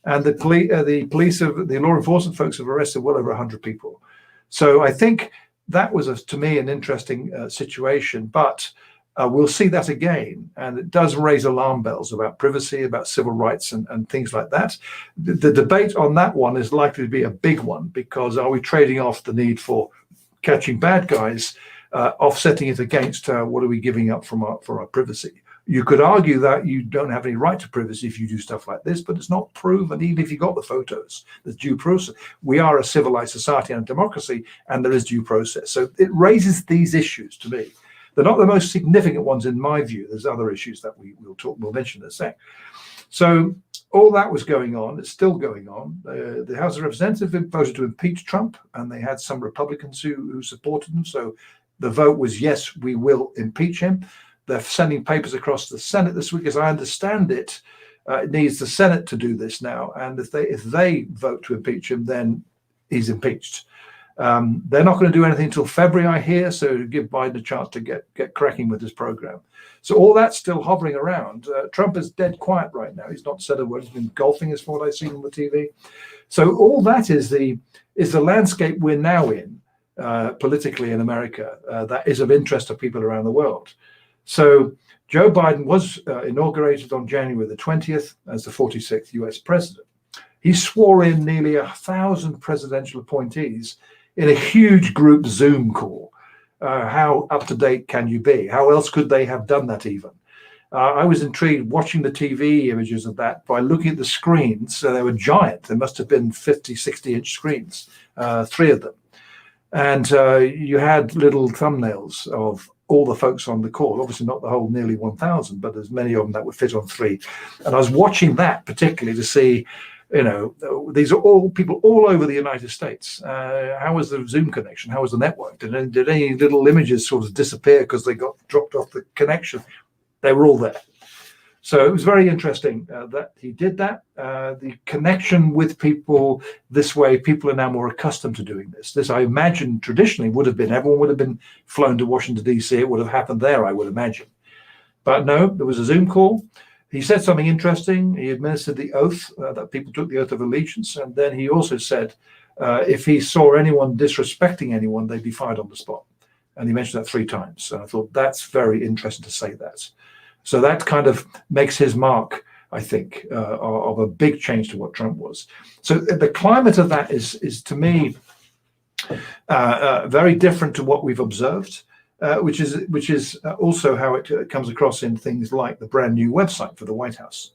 And the law enforcement folks have arrested well over 100 people. So I think that was, to me, an interesting situation. But we'll see that again, and it does raise alarm bells about privacy, about civil rights, and things like that. The debate on that one is likely to be a big one, because are we trading off the need for catching bad guys, offsetting it against what are we giving up for our privacy? You could argue that you don't have any right to privacy if you do stuff like this, but it's not proven. Even if you got the photos, there's due process. We are a civilized society and a democracy, and there is due process. So it raises these issues to me. They're not the most significant ones in my view. There's other issues that we'll mention in a sec. So all that was going on. It's still going on. The House of Representatives voted to impeach Trump, and they had some Republicans who supported him. So the vote was, yes, we will impeach him. They're sending papers across the Senate this week. As I understand it, it needs the Senate to do this now. And if they vote to impeach him, then he's impeached. They're not going to do anything until February, I hear, so to give Biden a chance to get cracking with his program. So all that's still hovering around. Trump is dead quiet right now. He's not said a word. He's been golfing, as what I've seen on the TV. So all that is the landscape we're now in politically in America that is of interest to people around the world. So Joe Biden was inaugurated on January the 20th as the 46th US president. He swore in nearly 1,000 presidential appointees in a huge group Zoom call. How up to date can you be? How else could they have done that even? I was intrigued watching the TV images of that by looking at the screens. They were giant. There must have been 50, 60-inch screens, 3 of them. And you had little thumbnails of all the folks on the call, obviously not the whole nearly 1,000, but there's many of them that would fit on 3. And I was watching that particularly to see, these are all people all over the United States. How was the Zoom connection? How was the network? Did any little images sort of disappear because they got dropped off the connection? They were all there. So it was very interesting that he did that. The connection with people this way, people are now more accustomed to doing this. This, I imagine, traditionally would have been, everyone would have been flown to Washington, D.C. It would have happened there, I would imagine. But no, there was a Zoom call. He said something interesting. He administered the oath, that people took the oath of allegiance. And then he also said, if he saw anyone disrespecting anyone, they'd be fired on the spot. And he mentioned that 3 times. And I thought that's very interesting to say that. So that kind of makes his mark, I think, of a big change to what Trump was. So the climate of that is to me, very different to what we've observed, which is also how it comes across in things like the brand new website for the White House.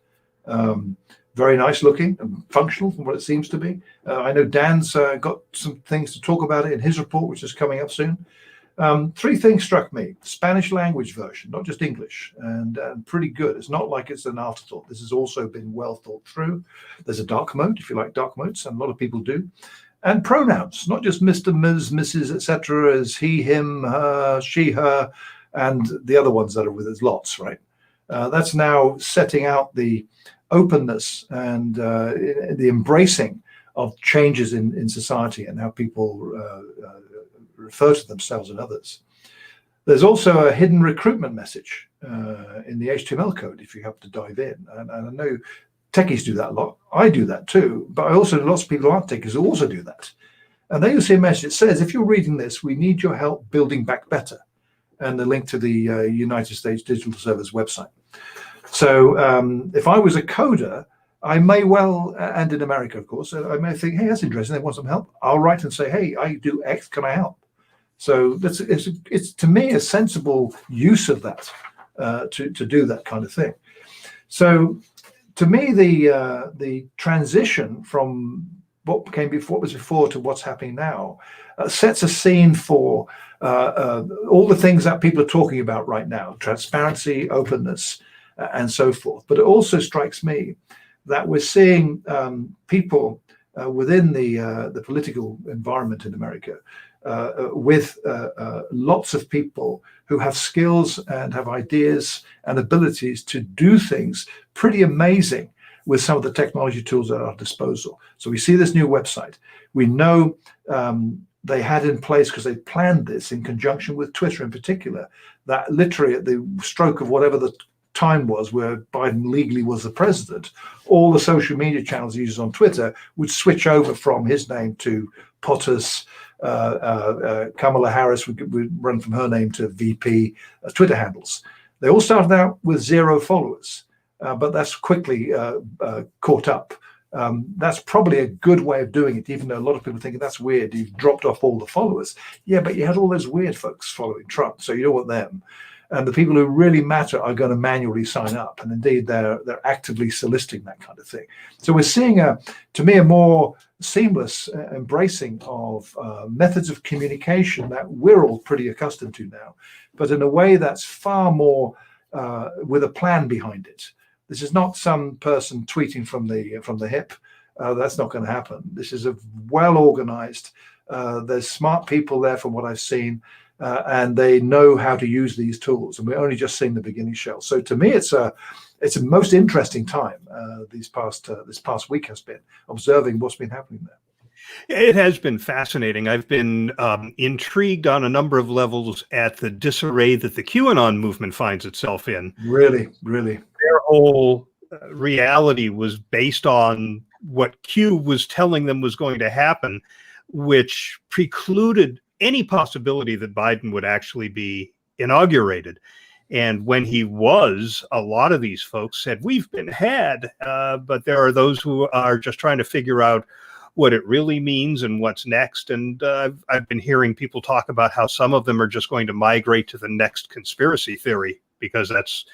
Very nice looking and functional from what it seems to be. I know Dan's got some things to talk about it in his report, which is coming up soon. 3 things struck me. Spanish language version, not just English, and pretty good. It's not like it's an afterthought. This has also been well thought through. There's a dark mode, if you like dark modes, and a lot of people do. And pronouns, not just Mr., Ms., Mrs., etc., as he, him, her, she, her, and the other ones that are with us, lots, right? That's now setting out the openness and the embracing of changes in society and how people refer to themselves and others. There's also a hidden recruitment message in the HTML code if you have to dive in. And I know techies do that a lot. I do that too. But I also know lots of people who aren't techies who also do that. And there you'll see a message that says, if you're reading this, we need your help building back better. And the link to the United States Digital Service website. So if I was a coder, I may well, and in America, of course, I may think, hey, that's interesting. They want some help. I'll write and say, hey, I do X. Can I help? So it's to me a sensible use of that to do that kind of thing. So to me, the transition from what was before to what's happening now sets a scene for all the things that people are talking about right now: transparency, openness, and so forth. But it also strikes me that we're seeing people within the political environment in America with lots of people who have skills and have ideas and abilities to do things pretty amazing with some of the technology tools at our disposal. So we see this new website. We know they had in place, because they planned this in conjunction with Twitter in particular, that literally at the stroke of whatever the time was where Biden legally was the president, all the social media channels he uses on Twitter would switch over from his name to POTUS. Kamala Harris would run from her name to VP Twitter handles. They all started out with 0 followers, but that's quickly caught up. That's probably a good way of doing it, even though a lot of people think that's weird. You've dropped off all the followers. Yeah, but you had all those weird folks following Trump, so you don't want them. And the people who really matter are going to manually sign up, and indeed they're actively soliciting that kind of thing. So we're seeing, to me, a more seamless embracing of methods of communication that we're all pretty accustomed to now, but in a way that's far more with a plan behind it. This is not some person tweeting from the hip. That's not going to happen. This is a well organized. There's smart people there, from what I've seen. And they know how to use these tools, and we're only just seeing the beginning, Shel. So to me, it's a most interesting time. This past week has been observing what's been happening there.
It has been fascinating. I've been intrigued on a number of levels at the disarray that the QAnon movement finds itself in.
Really.
Their whole reality was based on what Q was telling them was going to happen, which precluded any possibility that Biden would actually be inaugurated. And when he was, a lot of these folks said, we've been had, but there are those who are just trying to figure out what it really means and what's next. And I've been hearing people talk about how some of them are just going to migrate to the next conspiracy theory because that's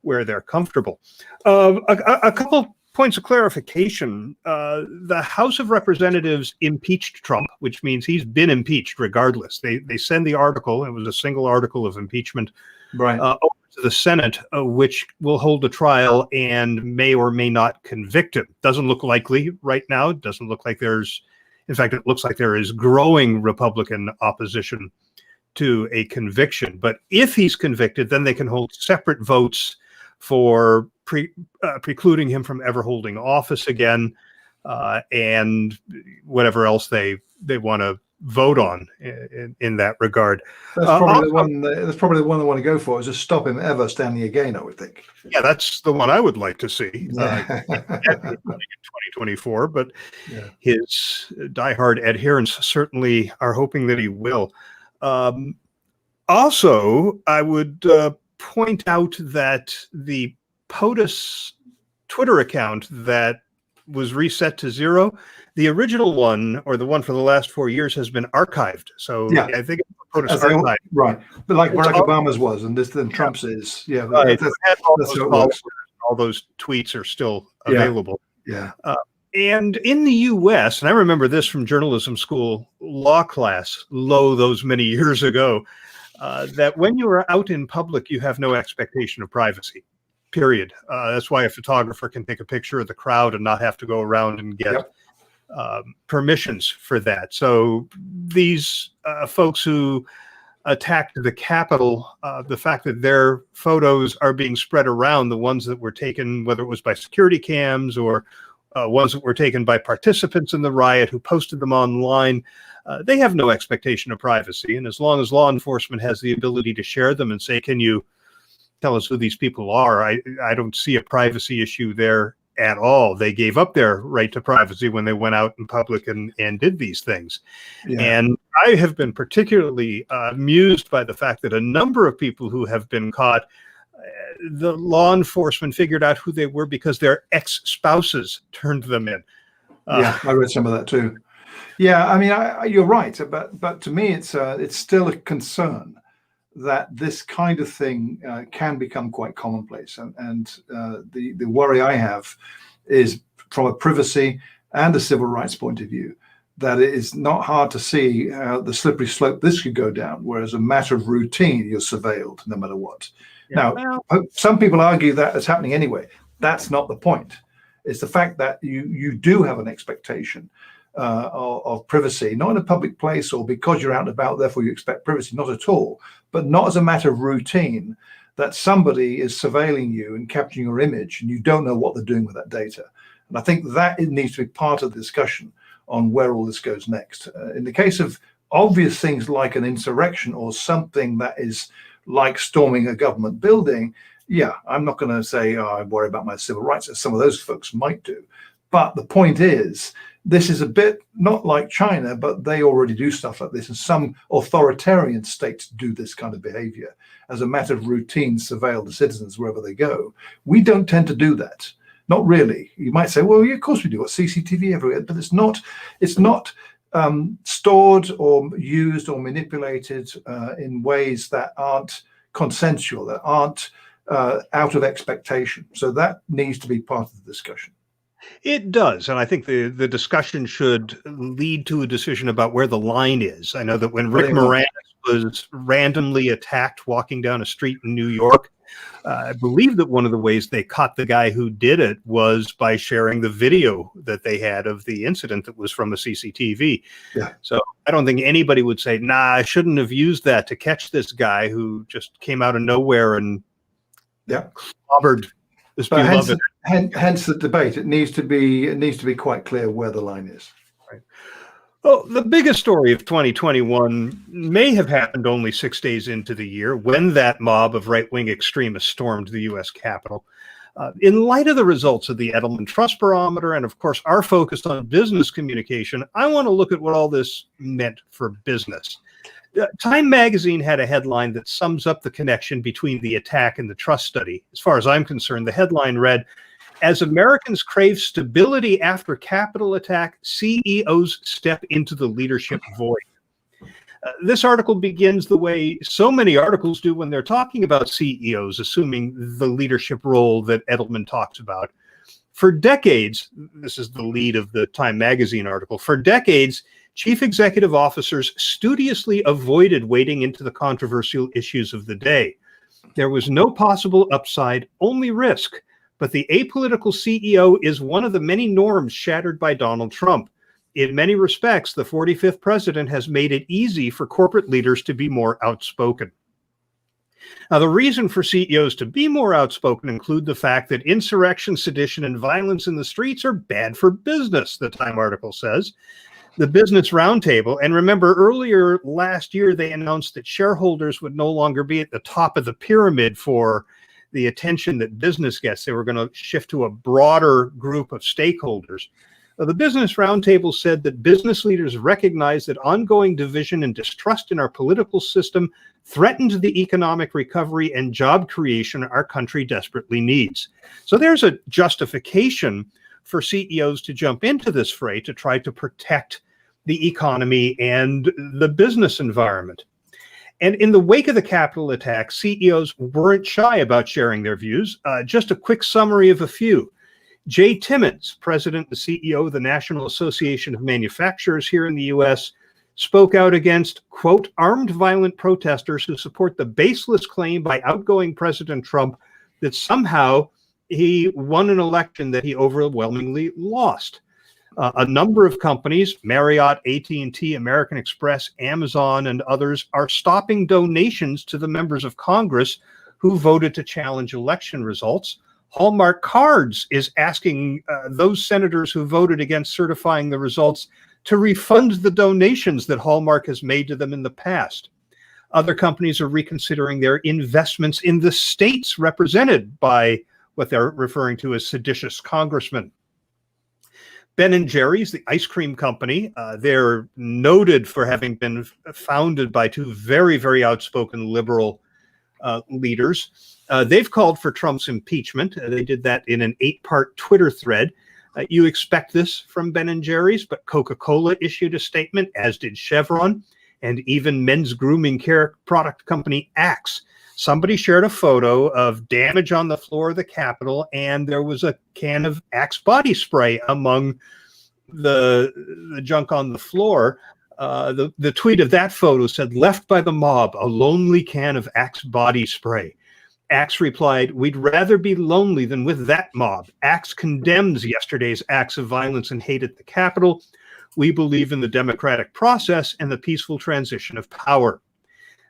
where they're comfortable. A couple points of clarification. The House of Representatives impeached Trump, which means he's been impeached regardless. They send the article, it was a single article of impeachment,
right,
over to the Senate, which will hold a trial and may or may not convict him. Doesn't look likely right now. It doesn't look like in fact, it looks like there is growing Republican opposition to a conviction. But if he's convicted, then they can hold separate votes for precluding him from ever holding office again, and whatever else they want to vote on in that regard.
That's probably the one. That's probably the one they want to go for, is just stop him ever standing again, I would think.
Yeah, that's the one I would like to see in
Yeah.
2024. But his diehard adherents certainly are hoping that he will. Also, I would point out that the POTUS Twitter account that was reset to 0, the original one, or the one for the last 4 years, has been archived. So
yeah,
I think it's POTUS archived.
Right, but like Barack Obama's was, and then Trump's is. Yeah,
right.
that's how it works.
All those tweets are still available.
Yeah.
And in the U.S., and I remember this from journalism school law class, those many years ago, that when you are out in public, you have no expectation of privacy, period. That's why a photographer can take a picture of the crowd and not have to go around and get permissions for that. So these folks who attacked the Capitol, the fact that their photos are being spread around, the ones that were taken, whether it was by security cams or ones that were taken by participants in the riot who posted them online. They have no expectation of privacy. And as long as law enforcement has the ability to share them and say, can you tell us who these people are, I don't see a privacy issue there at all. They gave up their right to privacy when they went out in public and did these things.
Yeah.
And I have been particularly amused by the fact that a number of people who have been caught, the law enforcement figured out who they were because their ex-spouses turned them in.
Yeah, I read some of that too. Yeah, I mean, you're right, but to me, it's still a concern that this kind of thing can become quite commonplace, and the worry I have is from a privacy and a civil rights point of view, that it is not hard to see how the slippery slope this could go down, where as a matter of routine, you're surveilled no matter what. Yeah. Now, some people argue that it's happening anyway. That's not the point. It's the fact that you do have an expectation of privacy, not in a public place or because you're out and about, therefore you expect privacy, not at all, but not as a matter of routine, that somebody is surveilling you and capturing your image and you don't know what they're doing with that data. And I think that it needs to be part of the discussion on where all this goes next. In the case of obvious things like an insurrection or something that is like storming a government building, yeah, I'm not going to say, oh, I worry about my civil rights, as some of those folks might do. But the point is, this is a bit not like China, but they already do stuff like this. And some authoritarian states do this kind of behavior as a matter of routine, surveil the citizens wherever they go. We don't tend to do that. Not really. You might say, well, yeah, of course we do. Got CCTV everywhere, but it's not stored or used or manipulated in ways that aren't consensual, that aren't out of expectation. So that needs to be part of the discussion.
It does. And I think the discussion should lead to a decision about where the line is. I know that when Rick Moranis was randomly attacked walking down a street in New York, I believe that one of the ways they caught the guy who did it was by sharing the video that they had of the incident that was from a CCTV.
Yeah.
So I don't think anybody would say, nah, I shouldn't have used that to catch this guy who just came out of nowhere and clobbered this beloved.
Hence the debate. It needs to be quite clear where the line is.
Right. Well, the biggest story of 2021 may have happened only 6 days into the year when that mob of right-wing extremists stormed the U.S. Capitol. In light of the results of the Edelman Trust Barometer and, of course, our focus on business communication, I want to look at what all this meant for business. Time magazine had a headline that sums up the connection between the attack and the trust study. As far as I'm concerned, the headline read, "As Americans crave stability after Capitol attack, CEOs step into the leadership void." This article begins the way so many articles do when they're talking about CEOs, assuming the leadership role that Edelman talks about. For decades, this is the lead of the Time magazine article, for decades, chief executive officers studiously avoided wading into the controversial issues of the day. There was no possible upside, only risk. But the apolitical CEO is one of the many norms shattered by Donald Trump. In many respects, the 45th president has made it easy for corporate leaders to be more outspoken. Now, the reason for CEOs to be more outspoken include the fact that insurrection, sedition, and violence in the streets are bad for business, the Time article says. The Business Roundtable, and remember earlier last year, they announced that shareholders would no longer be at the top of the pyramid for the attention that business gets. They were going to shift to a broader group of stakeholders. The Business Roundtable said that business leaders recognize that ongoing division and distrust in our political system threatens the economic recovery and job creation our country desperately needs. So there's a justification for CEOs to jump into this fray to try to protect the economy and the business environment. And in the wake of the Capitol attack, CEOs weren't shy about sharing their views. Just a quick summary of a few. Jay Timmons, president and CEO of the National Association of Manufacturers here in the U.S., spoke out against, quote, armed violent protesters who support the baseless claim by outgoing President Trump that somehow he won an election that he overwhelmingly lost. A number of companies, Marriott, AT&T, American Express, Amazon, and others, are stopping donations to the members of Congress who voted to challenge election results, Hallmark Cards is asking those senators who voted against certifying the results to refund the donations that Hallmark has made to them in the past. Other companies are reconsidering their investments in the states represented by what they're referring to as seditious congressmen. Ben & Jerry's, the ice cream company, they're noted for having been founded by two very, very outspoken liberal leaders. They've called for Trump's impeachment. They did that in an 8-part Twitter thread. You expect this from Ben & Jerry's, but Coca-Cola issued a statement, as did Chevron, and even men's grooming care product company Axe. Somebody shared a photo of damage on the floor of the Capitol, and there was a can of Axe body spray among the junk on the floor. The tweet of that photo said, "Left by the mob, a lonely can of Axe body spray." Axe replied, "We'd rather be lonely than with that mob. Axe condemns yesterday's acts of violence and hate at the Capitol. We believe in the democratic process and the peaceful transition of power."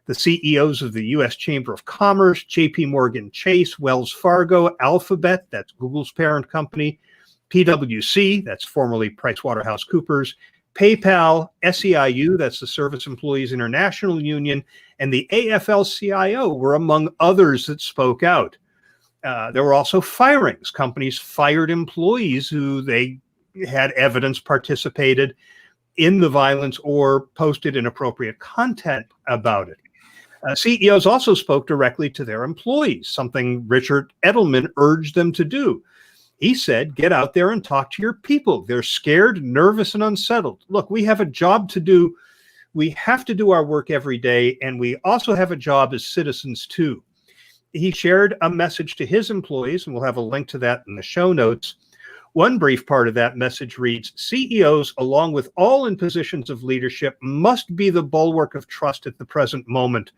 The CEOs of the U.S. Chamber of Commerce, JP Morgan Chase, Wells Fargo, Alphabet, that's Google's parent company, PwC, that's formerly PricewaterhouseCoopers, PayPal, SEIU, that's the Service Employees International Union, and the AFL-CIO were among others that spoke out. There were also firings. Companies fired employees who they had evidence participated in the violence or posted inappropriate content about it. CEOs also spoke directly to their employees, something Richard Edelman urged them to do. He said, "Get out there and talk to your people. They're scared, nervous, and unsettled. Look, we have a job to do. We have to do our work every day, and we also have a job as citizens too." He shared a message to his employees, and we'll have a link to that in the show notes. One brief part of that message reads, "CEOs, along with all in positions of leadership, must be the bulwark of trust at the present moment.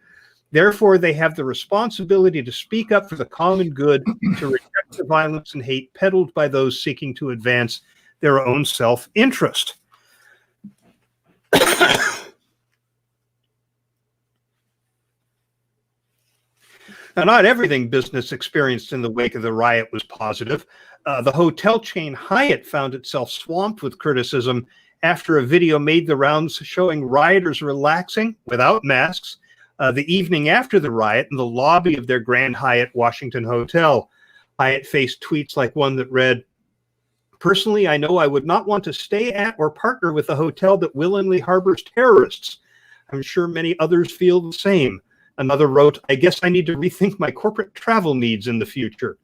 Therefore, they have the responsibility to speak up for the common good, to reject the violence and hate peddled by those seeking to advance their own self-interest." Now, not everything business experienced in the wake of the riot was positive. The hotel chain Hyatt found itself swamped with criticism after a video made the rounds showing rioters relaxing without masks the evening after the riot in the lobby of their Grand Hyatt Washington hotel. Hyatt faced tweets like one that read, "Personally, I know I would not want to stay at or partner with a hotel that willingly harbors terrorists. I'm sure many others feel the same." Another wrote, "I guess I need to rethink my corporate travel needs in the future."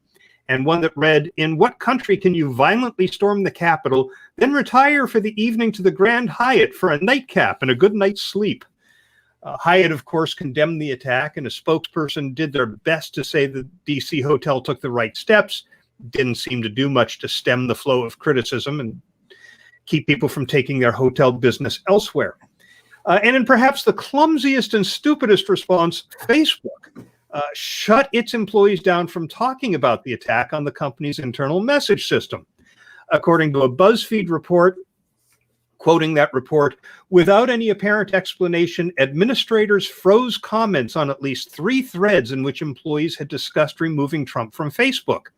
And one that read, "In what country can you violently storm the Capitol, then retire for the evening to the Grand Hyatt for a nightcap and a good night's sleep?" Hyatt, of course, condemned the attack, and a spokesperson did their best to say the D.C. hotel took the right steps. Didn't seem to do much to stem the flow of criticism and keep people from taking their hotel business elsewhere. And in perhaps the clumsiest and stupidest response, Facebook shut its employees down from talking about the attack on the company's internal message system. According to a BuzzFeed report, quoting that report, "Without any apparent explanation, administrators froze comments on at least 3 threads in which employees had discussed removing Trump from Facebook."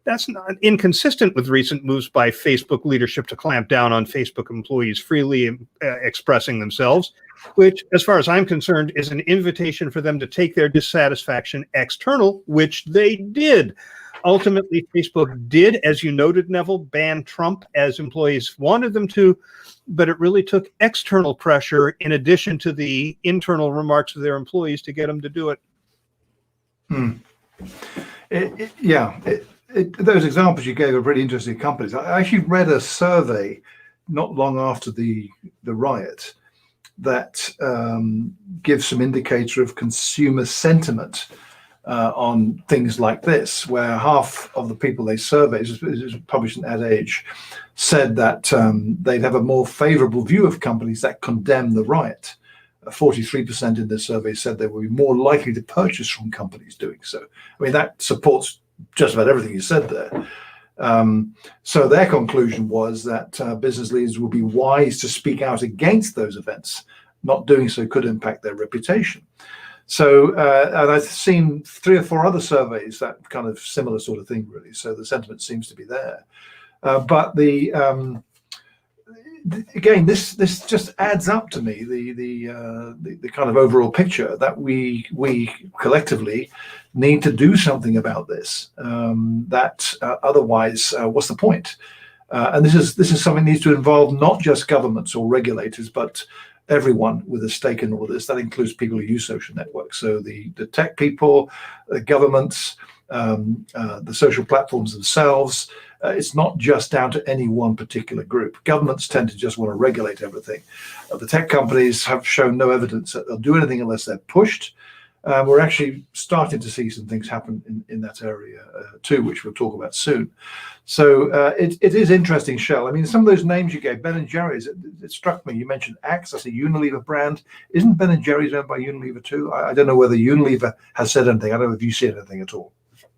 That's not inconsistent with recent moves by Facebook leadership to clamp down on Facebook employees freely expressing themselves, which, as far as I'm concerned, is an invitation for them to take their dissatisfaction external, which they did. Ultimately, Facebook did, as you noted, Neville, ban Trump as employees wanted them to, but it really took external pressure in addition to the internal remarks of their employees to get them to do it.
Those examples you gave are really interesting companies. I actually read a survey not long after the riot that gives some indicator of consumer sentiment on things like this, where half of the people they surveyed, this was published in Ad Age, said that they'd have a more favorable view of companies that condemn the riot. 43% in this survey said they would be more likely to purchase from companies doing so. I mean, that supports just about everything you said there. So their conclusion was that business leaders would be wise to speak out against those events. Not doing so could impact their reputation. So, and I've seen 3 or 4 other surveys that kind of similar sort of thing, really. So the sentiment seems to be there. But again, this just adds up to me the kind of overall picture that we collectively need to do something about this. Otherwise, what's the point? And this is something that needs to involve not just governments or regulators, but everyone with a stake in all this. That includes people who use social networks. So the tech people, the governments, the social platforms themselves. It's not just down to any one particular group. Governments tend to just want to regulate everything. The tech companies have shown no evidence that they'll do anything unless they're pushed. We're actually starting to see some things happen in that area too, which we'll talk about soon. So it is interesting, Shel. I mean, some of those names you gave, Ben & Jerry's, it struck me. You mentioned Axe, that's a Unilever brand. Isn't Ben & Jerry's owned by Unilever too? I don't know whether Unilever has said anything. I don't know if you see anything at all.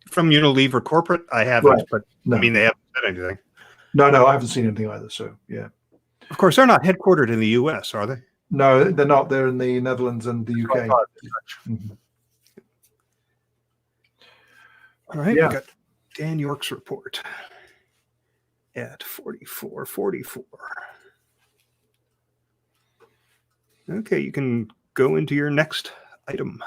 From Unilever corporate, I haven't,
Right.
but
No.
I mean, they haven't said anything.
No, I haven't seen anything either. So, yeah.
Of course, they're not headquartered in the U.S., are they?
No, they're not. They're in the Netherlands and the UK.
Mm-hmm. All right,
Yeah.
we got Dan York's report at 44:44. Okay, you can go into your next item.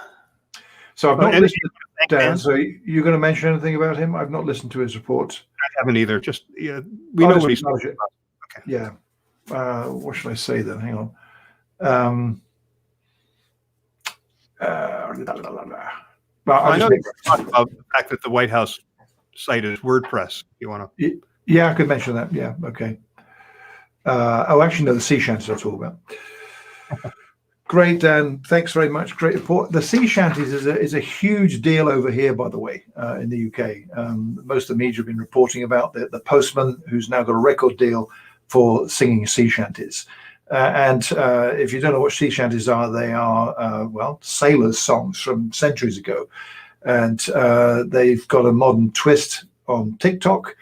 So I've not
And-
listened to Dan. So you're going to mention anything about him? I've not listened to his report.
I haven't either. Just we know what he's talking about.
Okay. Yeah. What should I say then? Hang on. Well,
I know you talked about the fact that the White House site is WordPress. You want to?
Yeah, I could mention that. Yeah. Okay. Actually, no, the sea shanties I'll talk about. Great, Dan. Thanks very much. Great report. The sea shanties is a huge deal over here, by the way, in the UK. Most of the media have been reporting about the postman who's now got a record deal for singing sea shanties. And if you don't know what sea shanties are, they are, sailors' songs from centuries ago. And they've got a modern twist on TikTok.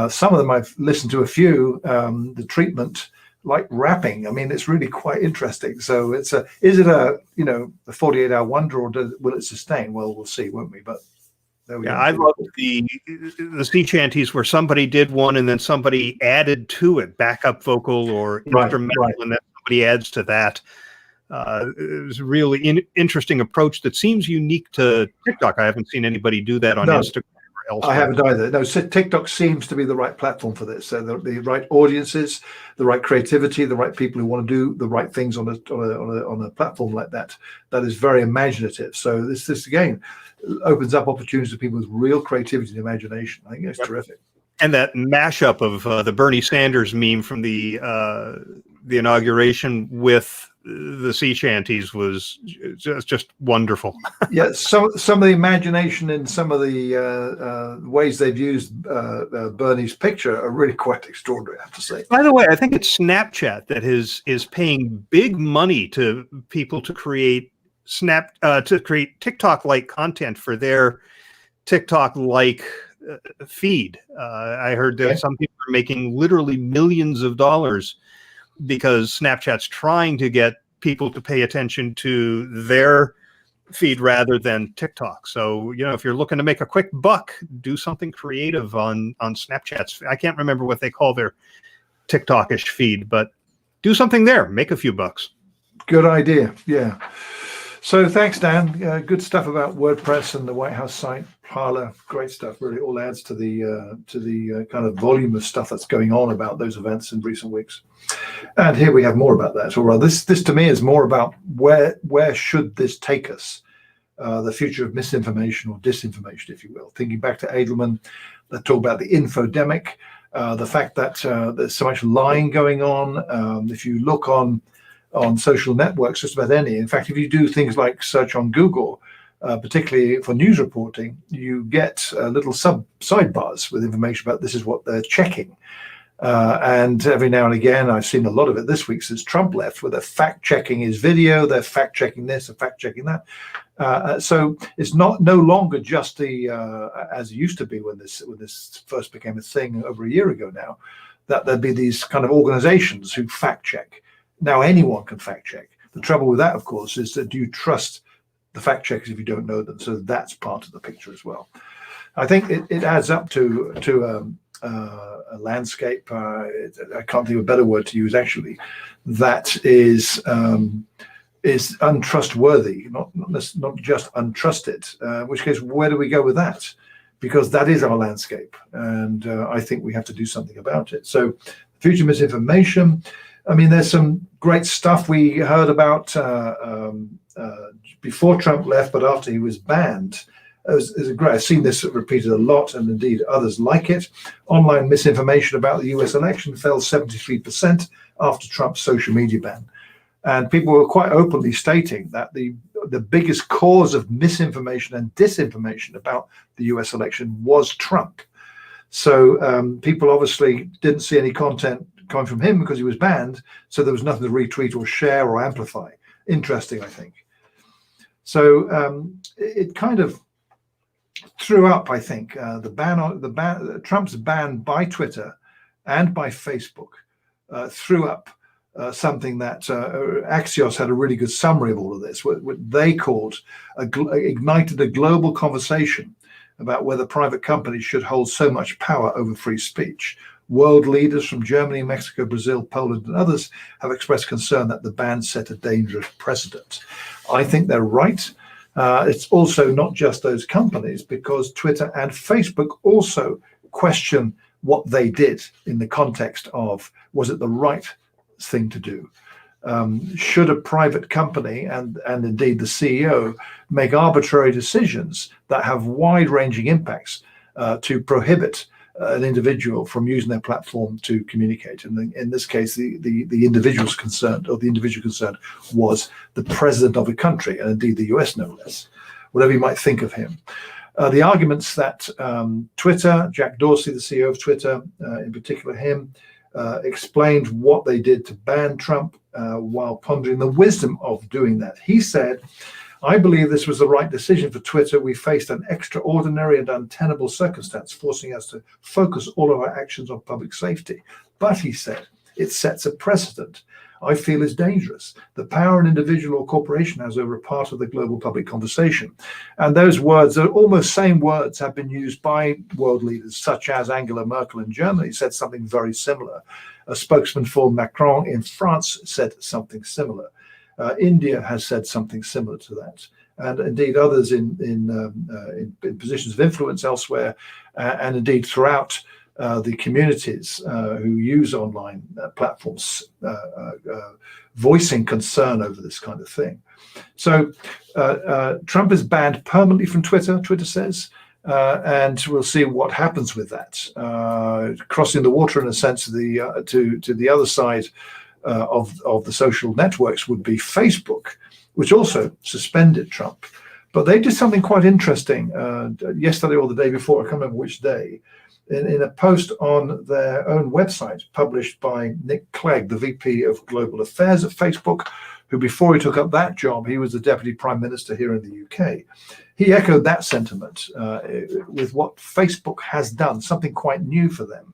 Some of them I've listened to a few, the treatment like rapping. I mean, it's really quite interesting. So is it a 48-hour wonder, or will it sustain? Well, we'll see, won't we? But there we go.
I love the sea shanties where somebody did one and then somebody added to it, backup vocal or instrumental, and then somebody adds to that. It was a really interesting approach that seems unique to TikTok. I haven't seen anybody do that on Instagram. Elsewhere.
I haven't either. No, so TikTok seems to be the right platform for this. So the right audiences, the right creativity, the right people who want to do the right things on a platform like that. That is very imaginative. So this again opens up opportunities to people with real creativity and imagination. I think it's terrific. And
that mashup of the Bernie Sanders meme from the inauguration with the sea shanties was just wonderful.
Yeah, some of the imagination in some of the ways they've used Bernie's picture are really quite extraordinary, I have to say.
By the way, I think it's Snapchat that is paying big money to people to create TikTok-like content for their TikTok-like feed. I heard that some people are making literally millions of dollars because Snapchat's trying to get people to pay attention to their feed rather than TikTok. So, if you're looking to make a quick buck, do something creative on Snapchat's. I can't remember what they call their TikTok-ish feed, but do something there. Make a few bucks.
Good idea. Yeah. So thanks, Dan. Good stuff about WordPress and the White House site. Parler, great stuff. Really, all adds to the kind of volume of stuff that's going on about those events in recent weeks. And here we have more about that. All right, this to me is more about where should this take us? The future of misinformation or disinformation, if you will. Thinking back to Edelman, that talk about the infodemic, the fact that there's so much lying going on. If you look on social networks, just about any. In fact, if you do things like search on Google, particularly for news reporting, you get little sidebars with information about this is what they're checking. And every now and again, I've seen a lot of it this week since Trump left, where they're fact-checking his video, they're fact-checking this, they're fact-checking that. So it's no longer just the as it used to be when this first became a thing over a year ago now, that there'd be these kind of organizations who fact-check. Now anyone can fact check. The trouble with that, of course, is that do you trust the information? Do you trust the fact checking? And if you do things like search on Google, particularly for news reporting, you get little sidebars with information about this is what they're checking. So it's no longer just the as it used to be when this first became a thing over a year ago now, that there'd be these kind of organizations who fact check. Now anyone can fact check. the fact checkers if you don't know them. So that's part of the picture as well. I think it adds up to a landscape. I can't think of a better word to use actually. That is untrustworthy, not just untrusted. In which case, where do we go with that? Because that is our landscape, and I think we have to do something about it. So, future misinformation. I mean, there's some great stuff we heard about before Trump left, but after he was banned. I've seen this repeated a lot, and indeed others like it. Online misinformation about the US election fell 73% after Trump's social media ban. And people were quite openly stating that the biggest cause of misinformation and disinformation about the US election was Trump. So people obviously didn't see any content coming from him because he was banned. So there was nothing to retweet or share or amplify. Interesting, I think. So it kind of threw up, I think, Trump's ban by Twitter and by Facebook threw up something that Axios had a really good summary of all of this. What they called ignited a global conversation about whether private companies should hold so much power over free speech. World leaders from Germany, Mexico, Brazil, Poland, and others have expressed concern that the ban set a dangerous precedent. I think they're right. It's also not just those companies, because Twitter and Facebook also question what they did in the context of, was it the right thing to do? Should a private company and indeed the CEO make arbitrary decisions that have wide-ranging impacts to prohibit an individual from using their platform to communicate? And in this case, the individuals concerned, or the individual concerned, was the president of a country, and indeed the US no less, whatever you might think of him. The arguments that Twitter, Jack Dorsey, the CEO of Twitter, in particular him, explained what they did to ban Trump while pondering the wisdom of doing that. He said, "I believe this was the right decision for Twitter. We faced an extraordinary and untenable circumstance, forcing us to focus all of our actions on public safety. But," he said, "it sets a precedent I feel is dangerous. The power an individual or corporation has over a part of the global public conversation." And those words, are almost same words, have been used by world leaders such as Angela Merkel in Germany said something very similar. A spokesman for Macron in France said something similar. India has said something similar to that, and indeed others in positions of influence elsewhere, and indeed throughout the communities who use online platforms, voicing concern over this kind of thing. So Trump is banned permanently from Twitter, Twitter says, and we'll see what happens with that. Crossing the water, in a sense, to the other side of the social networks would be Facebook, which also suspended Trump. But they did something quite interesting yesterday or the day before, I can't remember which day, in a post on their own website published by Nick Clegg, the VP of Global Affairs at Facebook, who before he took up that job, he was the Deputy Prime Minister here in the UK. He echoed that sentiment with what Facebook has done, something quite new for them.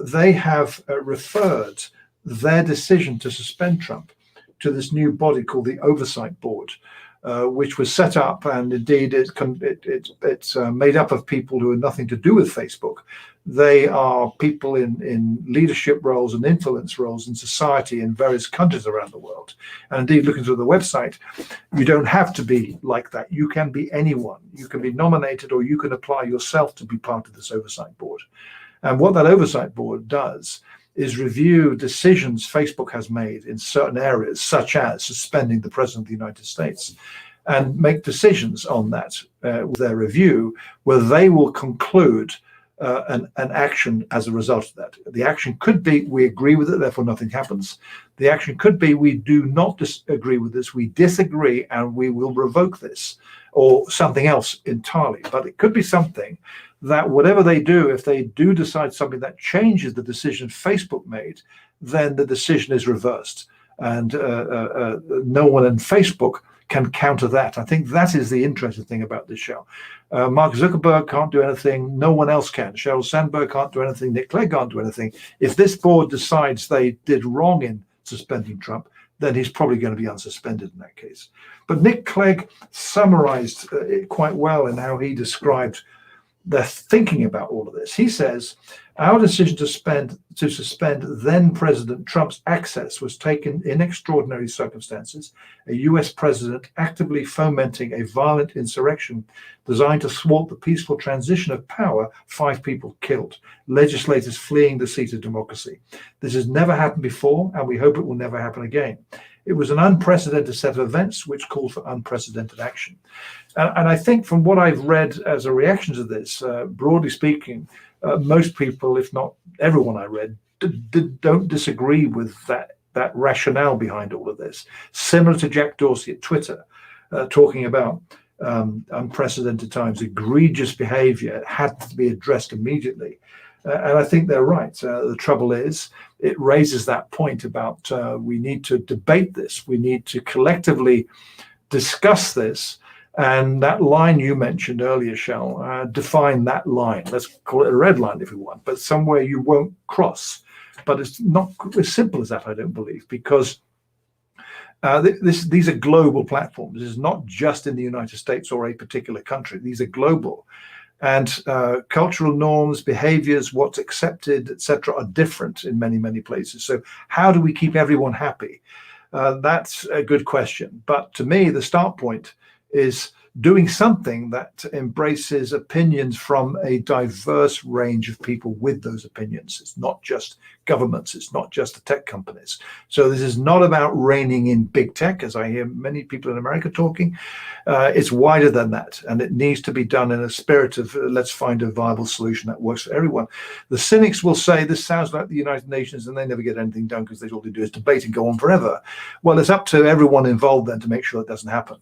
They have referred their decision to suspend Trump to this new body called the Oversight Board, which was set up, and indeed it's made up of people who have nothing to do with Facebook. They are people in leadership roles and influence roles in society in various countries around the world. And indeed, looking through the website, you don't have to be like that. You can be anyone. You can be nominated, or you can apply yourself to be part of this Oversight Board. And what that Oversight Board does is review decisions Facebook has made in certain areas, such as suspending the President of the United States, and make decisions on that with their review, where they will conclude an action as a result of that. The action could be, we agree with it, therefore nothing happens. The action could be, we do not agree with this, we disagree, and we will revoke this, or something else entirely. But it could be something that whatever they do, if they do decide something that changes the decision Facebook made, then the decision is reversed. And no one in Facebook can counter that. I think that is the interesting thing about this show. Mark Zuckerberg can't do anything. No one else can. Sheryl Sandberg can't do anything. Nick Clegg can't do anything. If this board decides they did wrong in suspending Trump, then he's probably going to be unsuspended in that case. But Nick Clegg summarized it quite well in how he described their thinking about all of this. He says, our decision to suspend then President Trump's access was taken in extraordinary circumstances. A US president actively fomenting a violent insurrection designed to thwart the peaceful transition of power, 5 people killed, legislators fleeing the seat of democracy. This has never happened before, and we hope it will never happen again. It was an unprecedented set of events which called for unprecedented action. And I think from what I've read as a reaction to this, broadly speaking, most people, if not everyone I read, don't disagree with that rationale behind all of this. Similar to Jack Dorsey at Twitter, talking about unprecedented times, egregious behavior had to be addressed immediately. And I think they're right. The trouble is, it raises that point about we need to debate this. We need to collectively discuss this. And that line you mentioned earlier, Shel, define that line. Let's call it a red line if we want, but somewhere you won't cross. But it's not as simple as that, I don't believe, because these are global platforms. This is not just in the United States or a particular country. These are global. And cultural norms, behaviors, what's accepted, etc., are different in many, many places. So how do we keep everyone happy? That's a good question. But to me, the start point is doing something that embraces opinions from a diverse range of people with those opinions. It's not just governments. It's not just the tech companies. So this is not about reining in big tech, as I hear many people in America talking. It's wider than that, and it needs to be done in a spirit of let's find a viable solution that works for everyone. The cynics will say this sounds like the United Nations and they never get anything done because all they do is debate and go on forever. Well, it's up to everyone involved then to make sure it doesn't happen.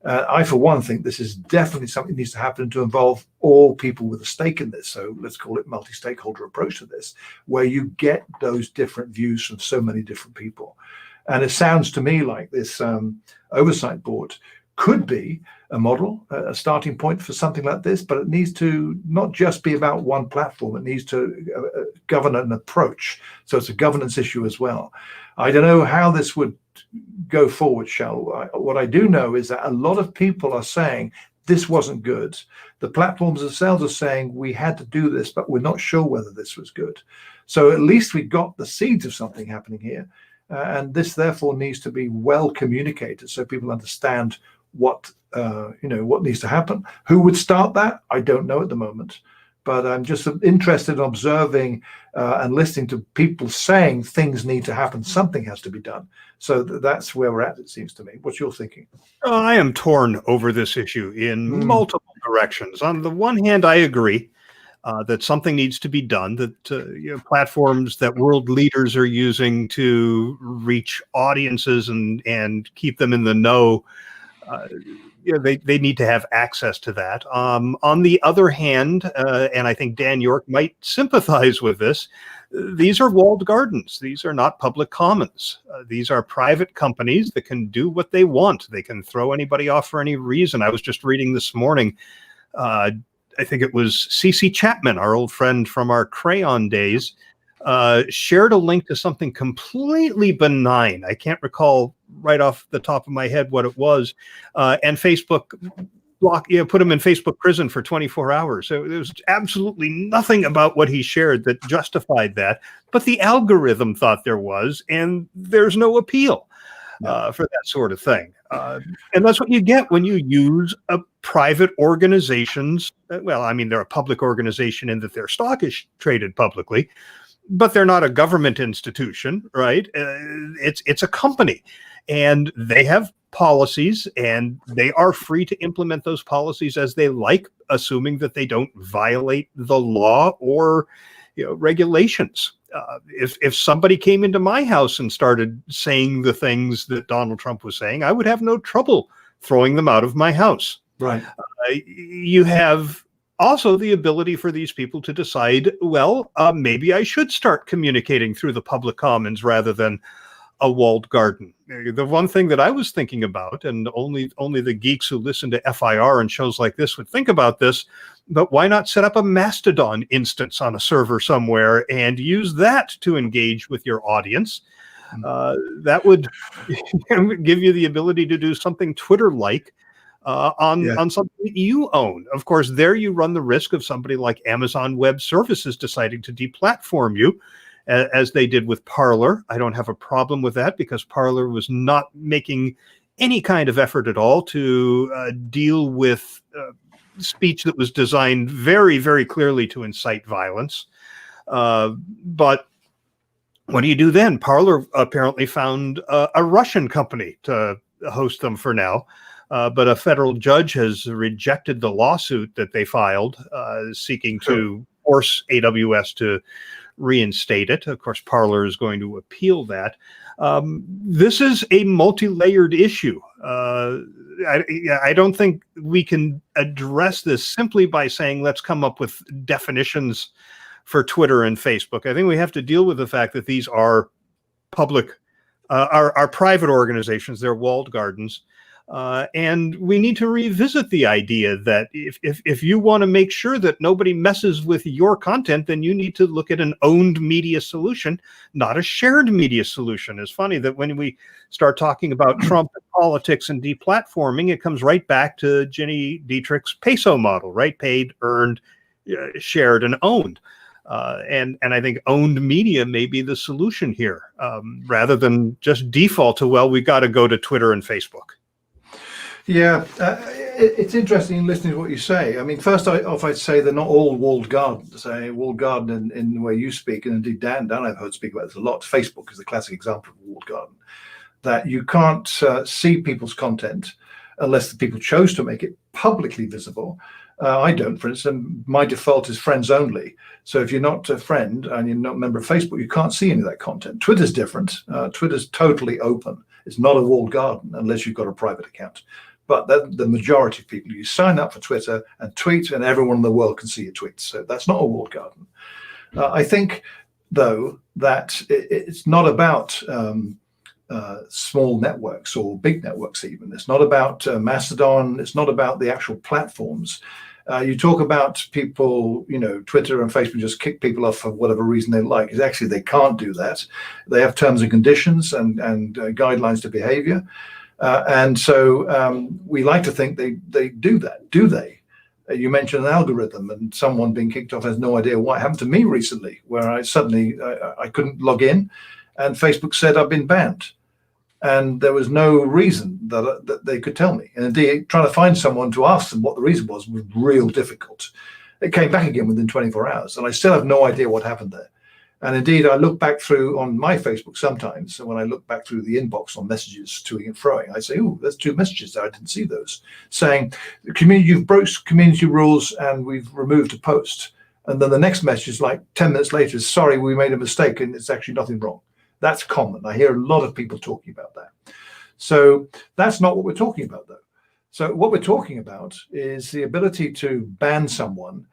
I, for one, think this is definitely something that needs to happen to involve all people with a stake in this. So let's call it multi-stakeholder approach to this, where you get those different views from so many different people. And it sounds to me like this oversight board could be a model, a starting point for something like this, but it needs to not just be about one platform. It needs to govern an approach. So it's a governance issue as well. I don't know how this would go forward, Shel. What I do know is that a lot of people are saying this wasn't good. The platforms themselves are saying we had to do this, but we're not sure whether this was good. So at least we got the seeds of something happening here. And this therefore needs to be well communicated so people understand what needs to happen. Who would start that? I don't know at the moment. But I'm just interested in observing and listening to people saying things need to happen. Something has to be done. So that's where we're at, it seems to me. What's your thinking?
I am torn over this issue in multiple directions. On the one hand, I agree that something needs to be done, that platforms that world leaders are using to reach audiences and keep them in the know, they need to have access to that. On the other hand, and I think Dan York might sympathize with this, these are walled gardens. These are not public commons. These are private companies that can do what they want. They can throw anybody off for any reason. I was just reading this morning, I think it was CC Chapman, our old friend from our Crayon days, shared a link to something completely benign. I can't recall right off the top of my head what it was. And Facebook put him in Facebook prison for 24 hours. So there was absolutely nothing about what he shared that justified that. But the algorithm thought there was, and there's no appeal for that sort of thing. And that's what you get when you use a private organization's, well, I mean, they're a public organization in that their stock is traded publicly, but they're not a government institution, right? It's a company, and they have policies, and they are free to implement those policies as they like, assuming that they don't violate the law or regulations. If somebody came into my house and started saying the things that Donald Trump was saying, I would have no trouble throwing them out of my house.
Right.
You have also the ability for these people to decide, well, maybe I should start communicating through the public commons rather than a walled garden. The one thing that I was thinking about, and only the geeks who listen to FIR and shows like this would think about this, but why not set up a Mastodon instance on a server somewhere and use that to engage with your audience? That would give you the ability to do something Twitter-like on something that you own. Of course, there you run the risk of somebody like Amazon Web Services deciding to deplatform you, as they did with Parler. I don't have a problem with that because Parler was not making any kind of effort at all to deal with speech that was designed very, very clearly to incite violence. But what do you do then? Parler apparently found a Russian company to host them for now. But a federal judge has rejected the lawsuit that they filed, seeking to force AWS to reinstate it. Of course, Parler is going to appeal that. This is a multi-layered issue. I don't think we can address this simply by saying, let's come up with definitions for Twitter and Facebook. I think we have to deal with the fact that these are public, are private organizations. They're walled gardens. And we need to revisit the idea that if you want to make sure that nobody messes with your content, then you need to look at an owned media solution, not a shared media solution. It's funny that when we start talking about Trump and politics and deplatforming, it comes right back to Ginny Dietrich's peso model, right? Paid, earned, shared, and owned. And I think owned media may be the solution here, rather than just default to, well, we got to go to Twitter and Facebook.
Yeah, it's interesting listening to what you say. I mean, first I'd say they're not all walled gardens. A walled garden in the way you speak, and indeed Dan I've heard speak about this a lot. Facebook is the classic example of a walled garden, that you can't see people's content unless the people chose to make it publicly visible. I don't, for instance. My default is friends only. So if you're not a friend and you're not a member of Facebook, you can't see any of that content. Twitter's different. Twitter's totally open. It's not a walled garden unless you've got a private account. But the majority of people, you sign up for Twitter and tweet, and everyone in the world can see your tweets. So that's not a walled garden. I think, though, that it's not about small networks or big networks even. It's not about Mastodon. It's not about the actual platforms. You talk about people, Twitter and Facebook just kick people off for whatever reason they like. It's actually, they can't do that. They have terms and conditions and guidelines to behavior. And so we like to think they do that. Do they? You mentioned an algorithm, and someone being kicked off has no idea what happened to me recently, where I suddenly I couldn't log in, and Facebook said I've been banned, and there was no reason that they could tell me. And indeed, trying to find someone to ask them what the reason was real difficult. It came back again within 24 hours, and I still have no idea what happened there. And indeed, I look back through on my Facebook sometimes, and when I look back through the inbox on messages to and froing, I say, "Oh, there's 2 messages there. I didn't see those." Saying, "You've broached community rules, and we've removed a post." And then the next message, like 10 minutes later, is, "Sorry, we made a mistake, and it's actually nothing wrong." That's common. I hear a lot of people talking about that. So that's not what we're talking about, though. So what we're talking about is the ability to ban someone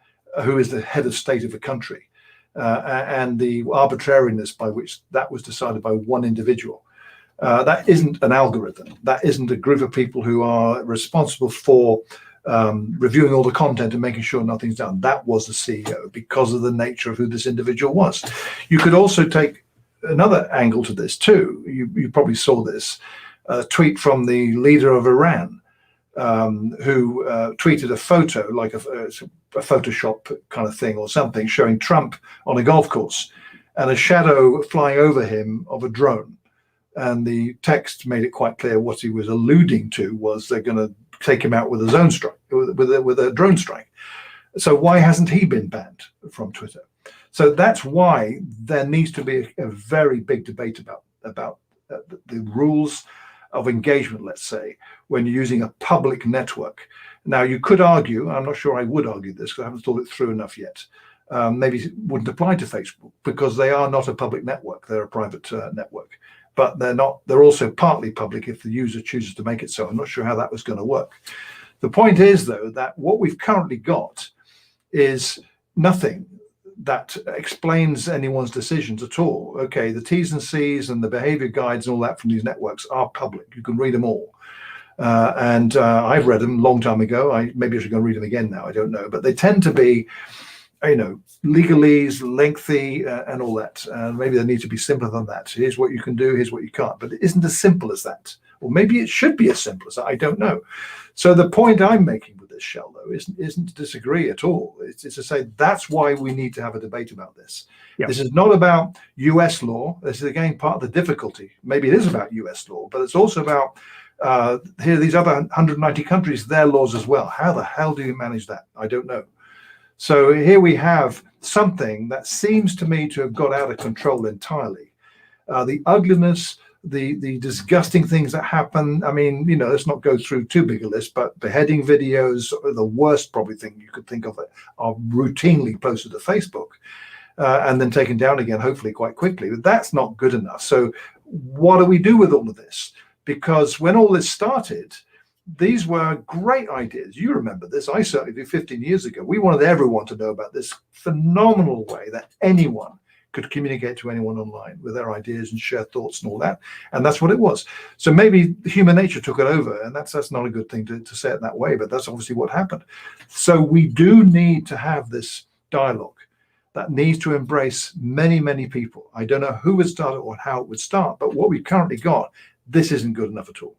who is the head of state of a country. And the arbitrariness by which that was decided by one individual. That isn't an algorithm. That isn't a group of people who are responsible for reviewing all the content and making sure nothing's done. That was the CEO, because of the nature of who this individual was. You could also take another angle to this too. You probably saw this tweet from the leader of Iran, who tweeted a photo, like a Photoshop kind of thing or something, showing Trump on a golf course and a shadow flying over him of a drone. And the text made it quite clear what he was alluding to was they're going to take him out with a zone strike, with a drone strike. So why hasn't he been banned from Twitter? So that's why there needs to be a very big debate about the rules of engagement, let's say, when you're using a public network. Now, you could argue, I'm not sure I would argue this because I haven't thought it through enough yet, maybe it wouldn't apply to Facebook because they are not a public network, they're a private network. But they're also partly public if the user chooses to make it so. I'm not sure how that was going to work. The point is, though, that what we've currently got is nothing that explains anyone's decisions at all. Okay, the T's and C's and the behavior guides and all that from these networks are public. You can read them all. And I've read them a long time ago. Maybe I should go read them again now. I don't know. But they tend to be legalese, lengthy, and all that. Maybe they need to be simpler than that. Here's what you can do, here's what you can't. But it isn't as simple as that. Or maybe it should be as simple as that. I don't know. So the point I'm making with this, Shel, though, isn't to disagree at all. It's to say that's why we need to have a debate about this. Yeah. This is not about US law. This is, again, part of the difficulty. Maybe it is about US law, but it's also about here, these other 190 countries, their laws as well. How the hell do you manage that? I don't know. So here we have something that seems to me to have got out of control entirely. The ugliness, the disgusting things that happen. I mean, let's not go through too big a list, but beheading videos, the worst probably thing you could think of, are routinely posted to Facebook and then taken down again, hopefully quite quickly. But that's not good enough. So what do we do with all of this? Because when all this started, these were great ideas. You remember this. I certainly do. 15 years ago, we wanted everyone to know about this phenomenal way that anyone could communicate to anyone online with their ideas and share thoughts and all that. And that's what it was. So maybe human nature took it over, and that's not a good thing to say it that way, but that's obviously what happened. So we do need to have this dialogue that needs to embrace many, many people. I don't know who would start it or how it would start, but what we've currently got, this isn't good enough at all.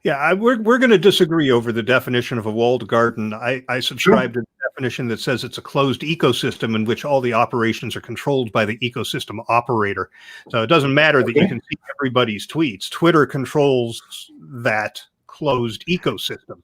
Yeah, we're going to disagree over the definition of a walled garden. I subscribe to the definition that says it's a closed ecosystem in which all the operations are controlled by the ecosystem operator. So it doesn't matter that you can see everybody's tweets. Twitter controls that closed ecosystem.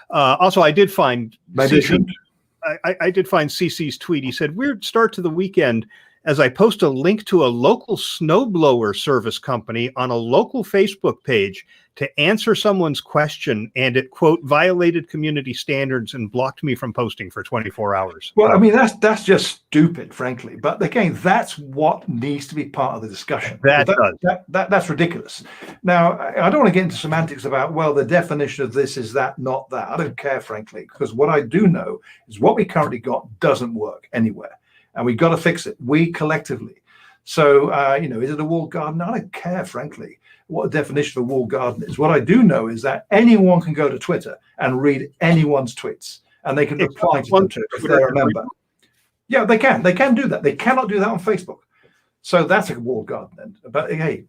Also, I did find I did find CC's tweet. He said, "Weird start to the weekend as I post a link to a local snowblower service company on a local Facebook page to answer someone's question, and it, quote, violated community standards and blocked me from posting for 24 hours.
Well, I mean, that's just stupid, frankly. But again, that's what needs to be part of the discussion. That's ridiculous. Now, I don't want to get into semantics about, well, the definition of this is that, not that. I don't care, frankly, because what I do know is what we currently got doesn't work anywhere. And we've got to fix it, we collectively. So, is it a walled garden? I don't care, frankly, what the definition of a walled garden is. What I do know is that anyone can go to Twitter and read anyone's tweets, and they can reply to them if they're a member. Yeah, they can. They can do that. They cannot do that on Facebook. So that's a walled garden then. But hey,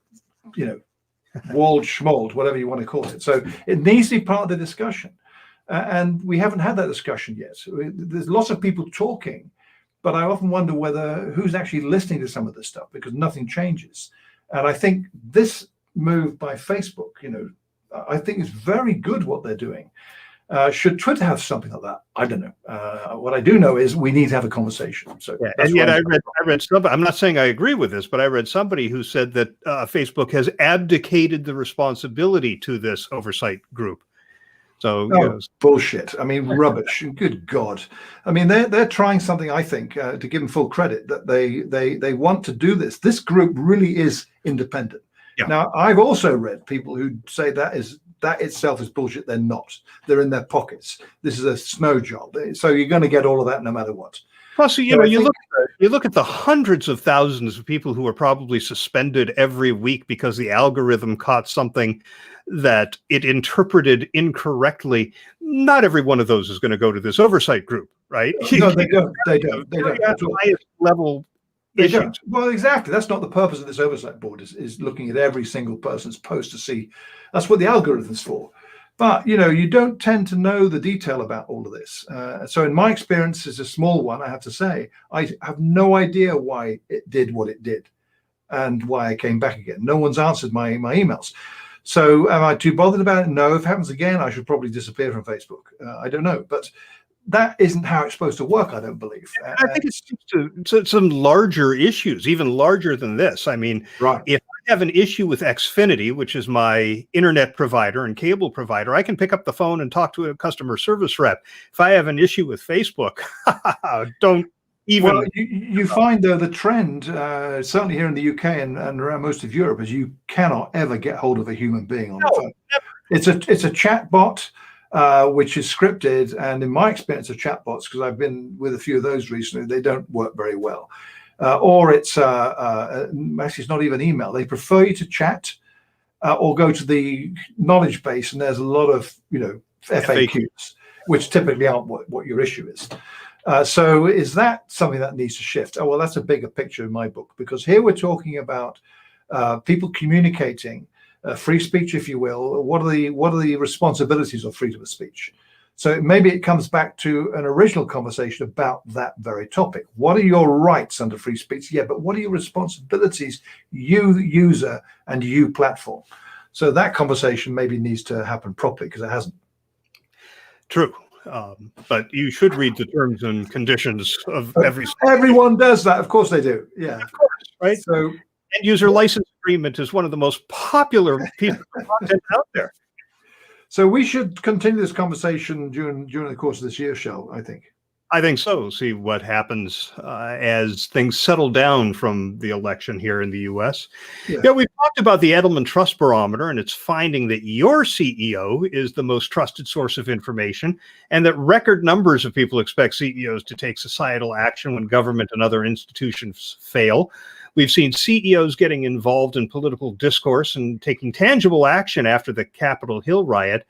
walled, schmolled, whatever you want to call it. So it needs to be part of the discussion. And we haven't had that discussion yet. There's lots of people talking, but I often wonder who's actually listening to some of this stuff, because nothing changes. And I think this move by Facebook, I think is very good what they're doing. Should Twitter have something like that? I don't know. What I do know is we need to have a conversation. So, yeah,
and yet I read somebody. I'm not saying I agree with this, but I read somebody who said that Facebook has abdicated the responsibility to this oversight group. So
bullshit. I mean, rubbish. Good God. I mean, they're trying something, I think, to give them full credit, that they want to do this. This group really is independent. Yeah. Now, I've also read people who say that itself is bullshit. They're not. They're in their pockets. This is a snow job. So you're going to get all of that no matter what.
Plus, you look at the hundreds of thousands of people who are probably suspended every week because the algorithm caught something that it interpreted incorrectly. Not every one of those is going to go to this oversight group, right?
No, they don't. They don't.
At the highest level issues.
Well, exactly. That's not the purpose of this oversight board. Is looking at every single person's post to see. That's what the algorithm's for. But, you don't tend to know the detail about all of this. So in my experience, as a small one, I have to say, I have no idea why it did what it did and why I came back again. No one's answered my emails. So am I too bothered about it? No. If it happens again, I should probably disappear from Facebook. I don't know. But that isn't how it's supposed to work, I don't believe.
I think it's to some larger issues, even larger than this. I mean,
right.
If I have an issue with Xfinity, which is my internet provider and cable provider, I can pick up the phone and talk to a customer service rep. If I have an issue with Facebook, don't even.
Well, you find, though, the trend, certainly here in the UK and around most of Europe, is you cannot ever get hold of a human being on the phone. Never. It's a chat bot. Which is scripted, and in my experience of chatbots, because I've been with a few of those recently, they don't work very well. Or it's actually it's not even email. They prefer you to chat or go to the knowledge base, and there's a lot of FAQs, which typically aren't what your issue is. So is that something that needs to shift? Oh, well, that's a bigger picture in my book, because here we're talking about people communicating free speech, if you will. What are the responsibilities of freedom of speech? So maybe it comes back to an original conversation about that very topic. What are your rights under free speech? Yeah, but what are your responsibilities, you user and you platform? So that conversation maybe needs to happen properly, because it hasn't.
True. But you should read the terms and conditions of every.
Everyone does that. Of course they do. Yeah.
Of course, right?
So
end user license agreement is one of the most popular pieces of content out there.
So we should continue this conversation during the course of this year, Shel, I think.
I think so. See what happens as things settle down from the election here in the U.S. Yeah, we've talked about the Edelman Trust Barometer and its finding that your CEO is the most trusted source of information, and that record numbers of people expect CEOs to take societal action when government and other institutions fail. We've seen CEOs getting involved in political discourse and taking tangible action after the Capitol Hill riot.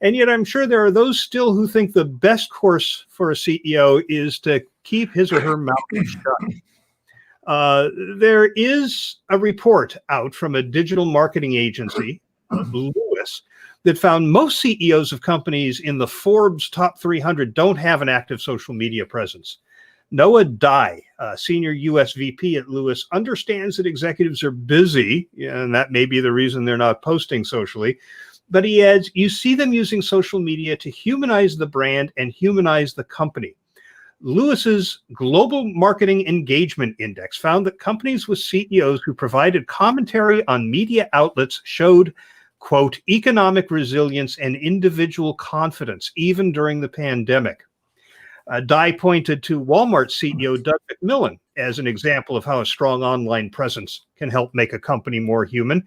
And yet I'm sure there are those still who think the best course for a CEO is to keep his or her mouth shut. There is a report out from a digital marketing agency, Lewis, that found most CEOs of companies in the Forbes top 300 don't have an active social media presence. Noah Dye, senior US VP at Lewis, understands that executives are busy, and that may be the reason they're not posting socially. But he adds, you see them using social media to humanize the brand and humanize the company. Lewis's Global Marketing Engagement Index found that companies with CEOs who provided commentary on media outlets showed, quote, economic resilience and individual confidence, even during the pandemic. Dye pointed to Walmart CEO Doug McMillon as an example of how a strong online presence can help make a company more human.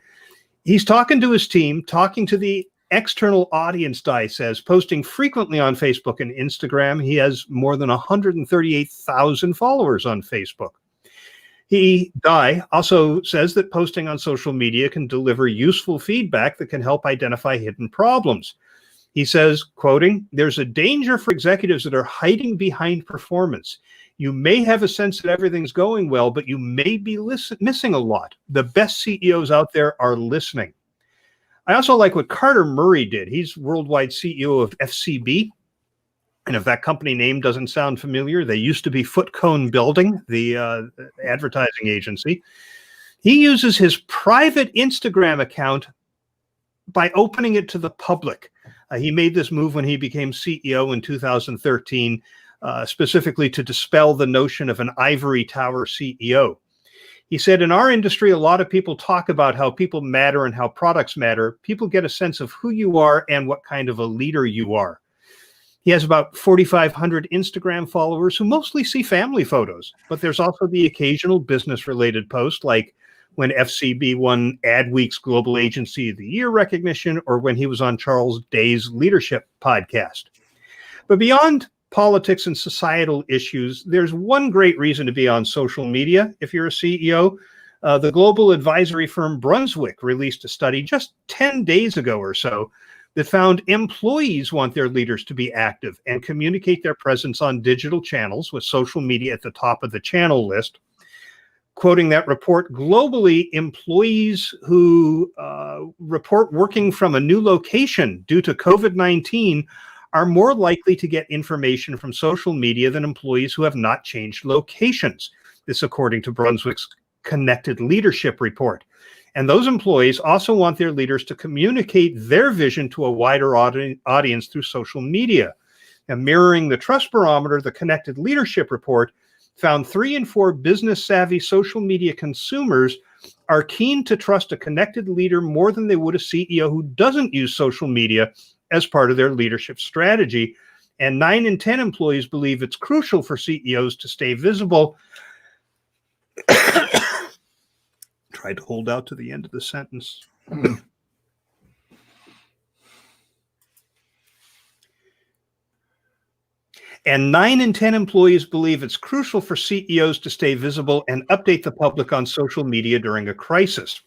He's talking to his team, talking to the external audience, Dye says, posting frequently on Facebook and Instagram. He has more than 138,000 followers on Facebook. Dye also says that posting on social media can deliver useful feedback that can help identify hidden problems. He says, quoting, there's a danger for executives that are hiding behind performance. You may have a sense that everything's going well, but you may be missing a lot. The best CEOs out there are listening. I also like what Carter Murray did. He's worldwide CEO of FCB. And if that company name doesn't sound familiar, they used to be Foot Cone Building, the advertising agency. He uses his private Instagram account by opening it to the public. He made this move when he became CEO in 2013, specifically to dispel the notion of an ivory tower CEO. He said, in our industry, a lot of people talk about how people matter and how products matter. People get a sense of who you are and what kind of a leader you are. He has about 4,500 Instagram followers who mostly see family photos, but there's also the occasional business-related post, like when FCB won Adweek's Global Agency of the Year recognition, or when he was on Charles Day's Leadership podcast. But beyond politics and societal issues, there's one great reason to be on social media if you're a CEO. The global advisory firm Brunswick released a study just 10 days ago or so that found employees want their leaders to be active and communicate their presence on digital channels, with social media at the top of the channel list. Quoting that report, globally, employees who report working from a new location due to COVID-19 are more likely to get information from social media than employees who have not changed locations. This according to Brunswick's Connected Leadership report. And those employees also want their leaders to communicate their vision to a wider audience through social media. And mirroring the Trust Barometer, the Connected Leadership report found 3 in 4 business-savvy social media consumers are keen to trust a connected leader more than they would a CEO who doesn't use social media as part of their leadership strategy. And 9 in 10 employees believe it's crucial for CEOs to stay visible. Tried to hold out to the end of the sentence. And 9 in 10 employees believe it's crucial for CEOs to stay visible and update the public on social media during a crisis.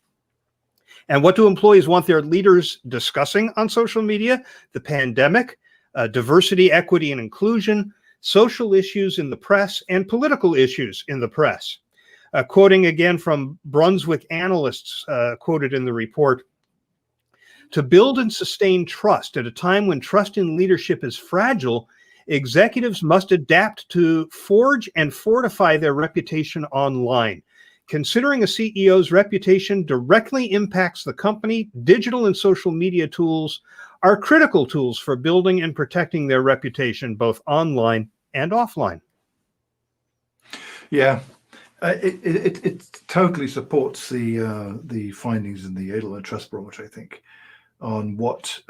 And what do employees want their leaders discussing on social media? The pandemic, diversity, equity, and inclusion, social issues in the press, and political issues in the press. Quoting again from Brunswick analysts quoted in the report, to build and sustain trust at a time when trust in leadership is fragile, executives must adapt to forge and fortify their reputation online. Considering a CEO's reputation directly impacts the company, digital and social media tools are critical tools for building and protecting their reputation, both online and offline.
Yeah, it totally supports the findings in the Edelman Trust Barometer, I think, on what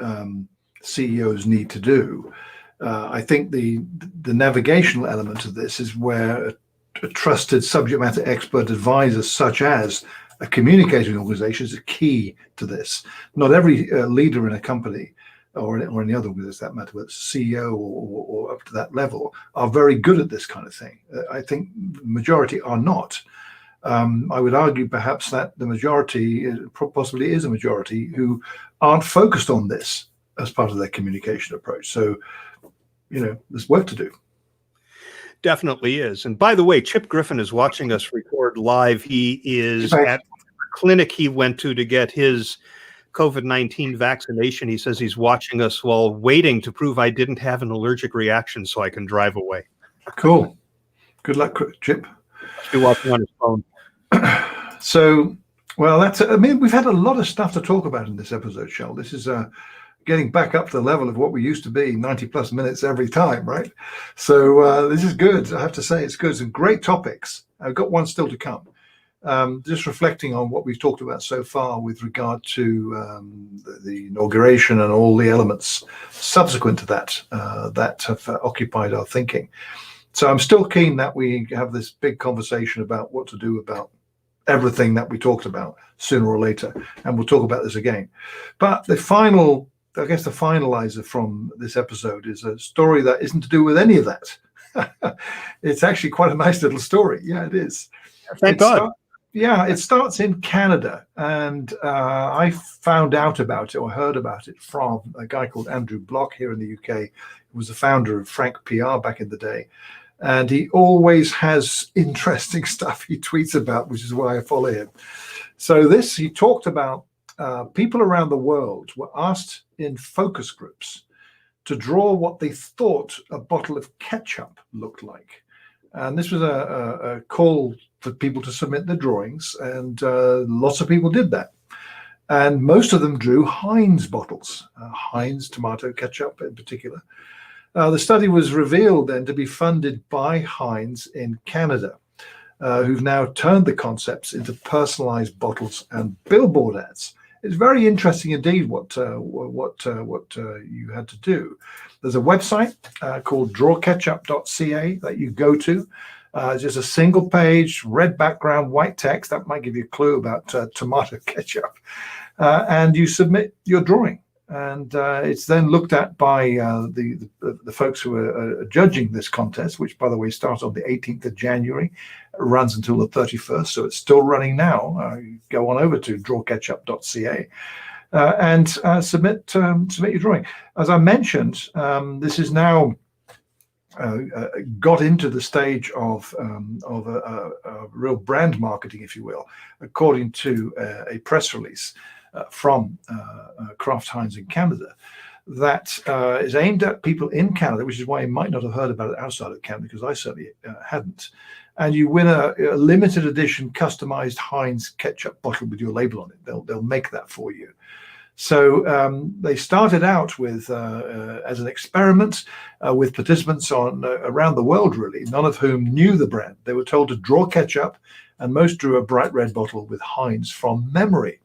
CEOs need to do. I think the navigational element of this is where a trusted subject matter expert advisor, such as a communicating organization, is a key to this. Not every leader in a company or any other organization, that matter, whether it's CEO or up to that level, are very good at this kind of thing. I think the majority are not. I would argue perhaps that the majority, possibly is a majority, who aren't focused on this as part of their communication approach. So, there's work to do.
Definitely is. And by the way, Chip Griffin is watching us record live. He is at the clinic he went to get his COVID-19 vaccination. He says he's watching us while waiting to prove I didn't have an allergic reaction so I can drive away.
Cool. Good luck, Chip.
Must be watching on his phone.
So, well, we've had a lot of stuff to talk about in this episode, Shel. This is getting back up to the level of what we used to be, 90 plus minutes every time, right? So this is good. I have to say it's good. Some great topics. I've got one still to come. Just reflecting on what we've talked about so far with regard to the inauguration and all the elements subsequent to that that have occupied our thinking. So I'm still keen that we have this big conversation about what to do about everything that we talked about sooner or later, and we'll talk about this again. But the finalizer from this episode is a story that isn't to do with any of that. It's actually quite a nice little story. Yeah, it is.
Thank God.
It starts in Canada, and I found out about it or heard about it from a guy called Andrew Block here in the UK, who was the founder of Frank PR back in the day. And he always has interesting stuff he tweets about, which is why I follow him. So he talked about people around the world were asked in focus groups to draw what they thought a bottle of ketchup looked like. And this was a call for people to submit their drawings, and lots of people did that. And most of them drew Heinz bottles, Heinz tomato ketchup in particular. The study was revealed then to be funded by Heinz in Canada, who've now turned the concepts into personalized bottles and billboard ads. It's very interesting indeed what you had to do. There's a website called drawketchup.ca that you go to. It's just a single page, red background, white text. That might give you a clue about tomato ketchup. And you submit your drawing. And it's then looked at by the folks who are judging this contest, which, by the way, starts on the 18th of January, runs until the 31st, so it's still running now. Go on over to drawketchup.ca and submit your drawing. As I mentioned, this is now got into the stage of a real brand marketing, if you will, according to a press release from Kraft Heinz in Canada that is aimed at people in Canada, which is why you might not have heard about it outside of Canada, because I certainly hadn't. And you win a limited edition customized Heinz ketchup bottle with your label on it. They'll make that for you. So they started out with as an experiment with participants around the world, really, none of whom knew the brand. They were told to draw ketchup, and most drew a bright red bottle with Heinz from memory.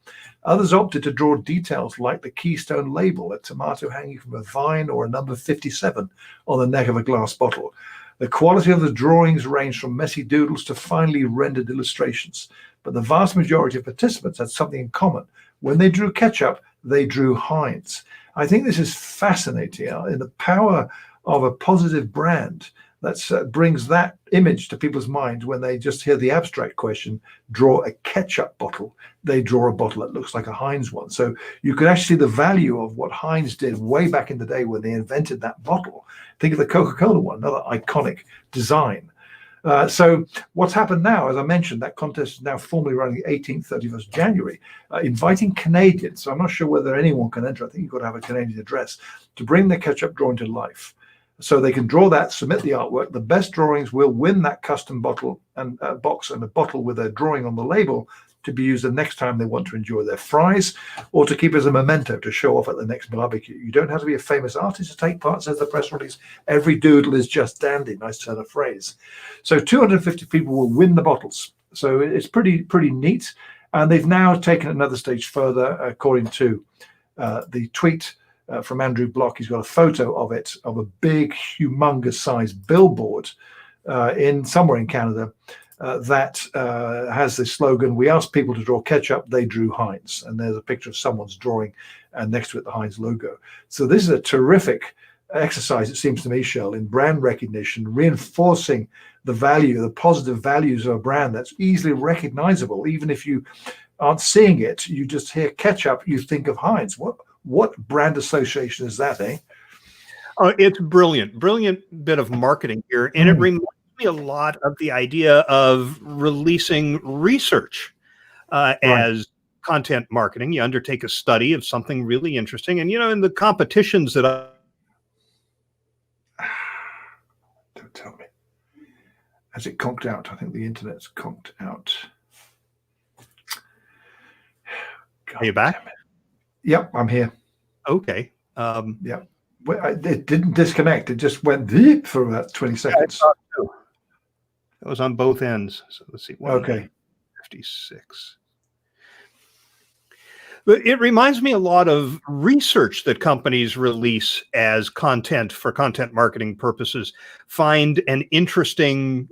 Others opted to draw details like the Keystone label, a tomato hanging from a vine, or a number 57 on the neck of a glass bottle. The quality of the drawings ranged from messy doodles to finely rendered illustrations, but the vast majority of participants had something in common. When they drew ketchup, they drew Heinz. I think this is fascinating in the power of a positive brand That brings that image to people's minds when they just hear the abstract question, draw a ketchup bottle. They draw a bottle that looks like a Heinz one. So you can actually see the value of what Heinz did way back in the day when they invented that bottle. Think of the Coca-Cola one, another iconic design. So what's happened now, as I mentioned, that contest is now formally running 18th, 31st January, inviting Canadians. So I'm not sure whether anyone can enter. I think you've got to have a Canadian address to bring the ketchup drawing to life. So they can draw that, submit the artwork. The best drawings will win that custom bottle and box and a bottle with a drawing on the label to be used the next time they want to enjoy their fries, or to keep as a memento to show off at the next barbecue. You don't have to be a famous artist to take part, says the press release. Every doodle is just dandy. Nice turn of phrase. So 250 people will win the bottles. So it's pretty neat. And they've now taken another stage further, according to the tweet from Andrew Block. He's got a photo of it, of a big, humongous sized billboard in somewhere in Canada that has this slogan, "We asked people to draw ketchup, they drew Heinz." And there's a picture of someone's drawing, and next to it the Heinz logo. So this is a terrific exercise, it seems to me, Shel, in brand recognition, reinforcing the value, the positive values of a brand that's easily recognizable. Even if you aren't seeing it, you just hear ketchup, you think of Heinz. What brand association is that, eh?
Oh, it's brilliant bit of marketing here. And it reminds me a lot of the idea of releasing research as content marketing. You undertake a study of something really interesting. And, in the competitions that
Don't tell me. Has it conked out? I think the internet's conked out.
Are you back?
Yep, I'm here.
Okay.
Yeah. Well, it didn't disconnect. It just went deep for about 20 seconds.
It was on both ends. So let's see.
Okay.
56. But it reminds me a lot of research that companies release as content for content marketing purposes. Find an interesting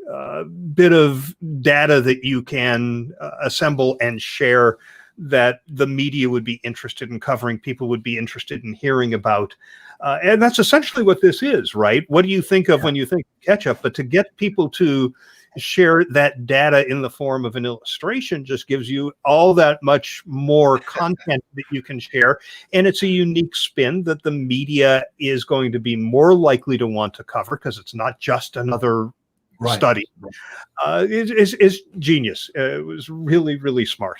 bit of data that you can assemble and share that the media would be interested in covering, people would be interested in hearing about. And that's essentially what this is, right? What do you think of when you think ketchup? But to get people to share that data in the form of an illustration just gives you all that much more content that you can share. And it's a unique spin that the media is going to be more likely to want to cover, because it's not just another study. It's genius. It was really, really smart.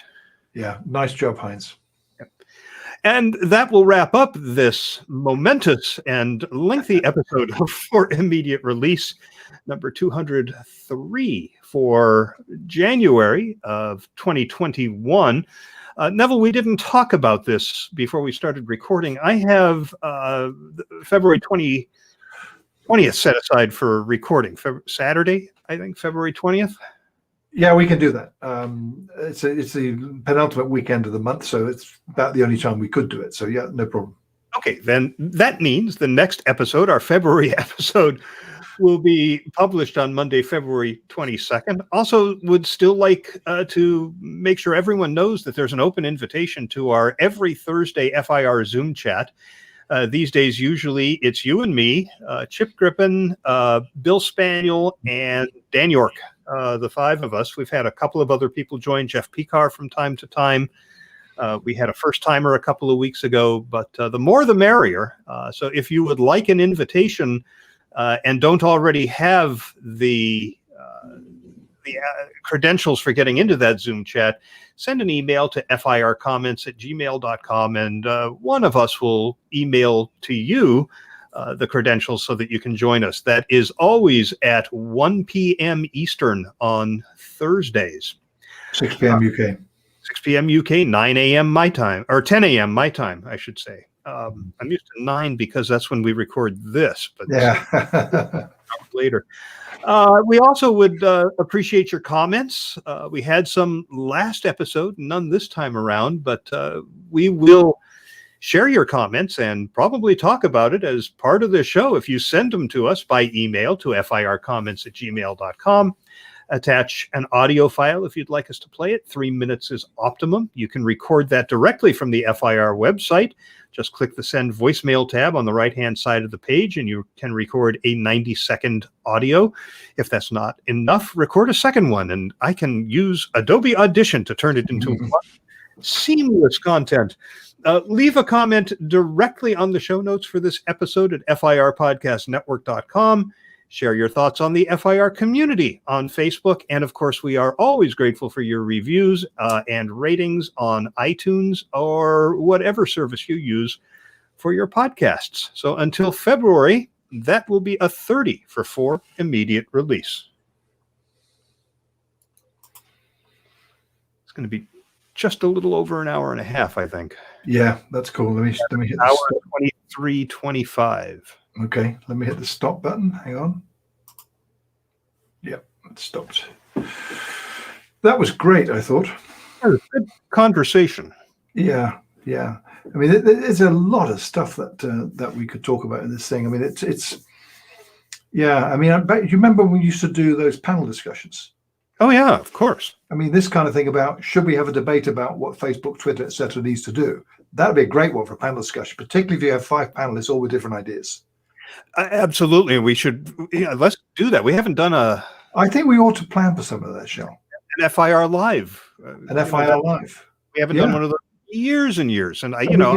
Yeah, nice job, Heinz.
And that will wrap up this momentous and lengthy episode of For Immediate Release, number 203 for January of 2021. Neville, we didn't talk about this before we started recording. I have February 20th set aside for recording. Saturday, I think, February 20th.
Yeah, we can do that. It's the penultimate weekend of the month, so it's about the only time we could do it. So yeah, no problem.
Okay, then that means the next episode, our February episode, will be published on Monday, February 22nd. Also, would still like to make sure everyone knows that there's an open invitation to our every Thursday FIR Zoom chat. These days, usually it's you and me, Chip Griffin, Bill Spaniel, and Dan York. The five of us. We've had a couple of other people join, Jeff Picar from time to time. We had a first timer a couple of weeks ago, but the more the merrier. So if you would like an invitation and don't already have the credentials for getting into that Zoom chat, send an email to fircomments@gmail.com, and one of us will email to you the credentials so that you can join us. That is always at 1 p.m. Eastern on Thursdays.
6 p.m. UK.
6 p.m. UK, 9 a.m. my time, or 10 a.m. my time, I should say. I'm used to 9 because that's when we record this, but
yeah.
later. We also would appreciate your comments. We had some last episode, none this time around, but we will share your comments and probably talk about it as part of the show if you send them to us by email to fircomments@gmail.com. attach an audio file if you'd like us to play it. 3 minutes is optimum. You can record that directly from the FIR website. Just click the Send Voicemail tab on the right-hand side of the page, and you can record a 90-second audio. If that's not enough, record a second one, and I can use Adobe Audition to turn it into seamless content. Leave a comment directly on the show notes for this episode at firpodcastnetwork.com. Share your thoughts on the FIR community on Facebook. And of course, we are always grateful for your reviews and ratings on iTunes or whatever service you use for your podcasts. So until February, that will be a 30 for immediate release. It's going to be just a little over an hour and a half, I think.
Yeah, that's cool. Let me hit the
hour
stop.
23:25.
Okay, let me hit the stop button. Hang on. Yep, it stopped. That was great, I thought.
Good conversation.
Yeah. I mean, there's a lot of stuff that we could talk about in this thing. I mean, it's. Yeah, I mean, I bet you remember when we used to do those panel discussions.
Oh yeah, of course.
I mean, this kind of thing about should we have a debate about what Facebook, Twitter, etc. needs to do? That'd be a great one for a panel discussion, particularly if you have 5 panelists all with different ideas.
Absolutely, we should. Yeah, let's do that. We haven't done
I think we ought to plan for some of that, Shel.
an FIR live.
An FIR live.
We haven't done one of those in years and years. And I know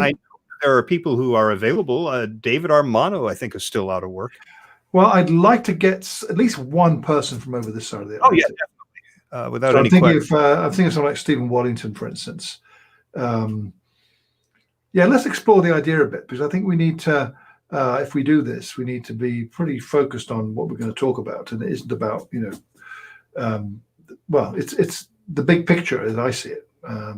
there are people who are available. David Armano, I think, is still out of work.
Well, I'd like to get at least one person from over this side of the
Atlantic. Oh yeah, definitely. Without any question.
I'm thinking of someone like Stephen Waddington, for instance. Yeah, let's explore the idea a bit, because I think we need to, if we do this, we need to be pretty focused on what we're going to talk about, and it isn't about, well, it's the big picture as I see it. I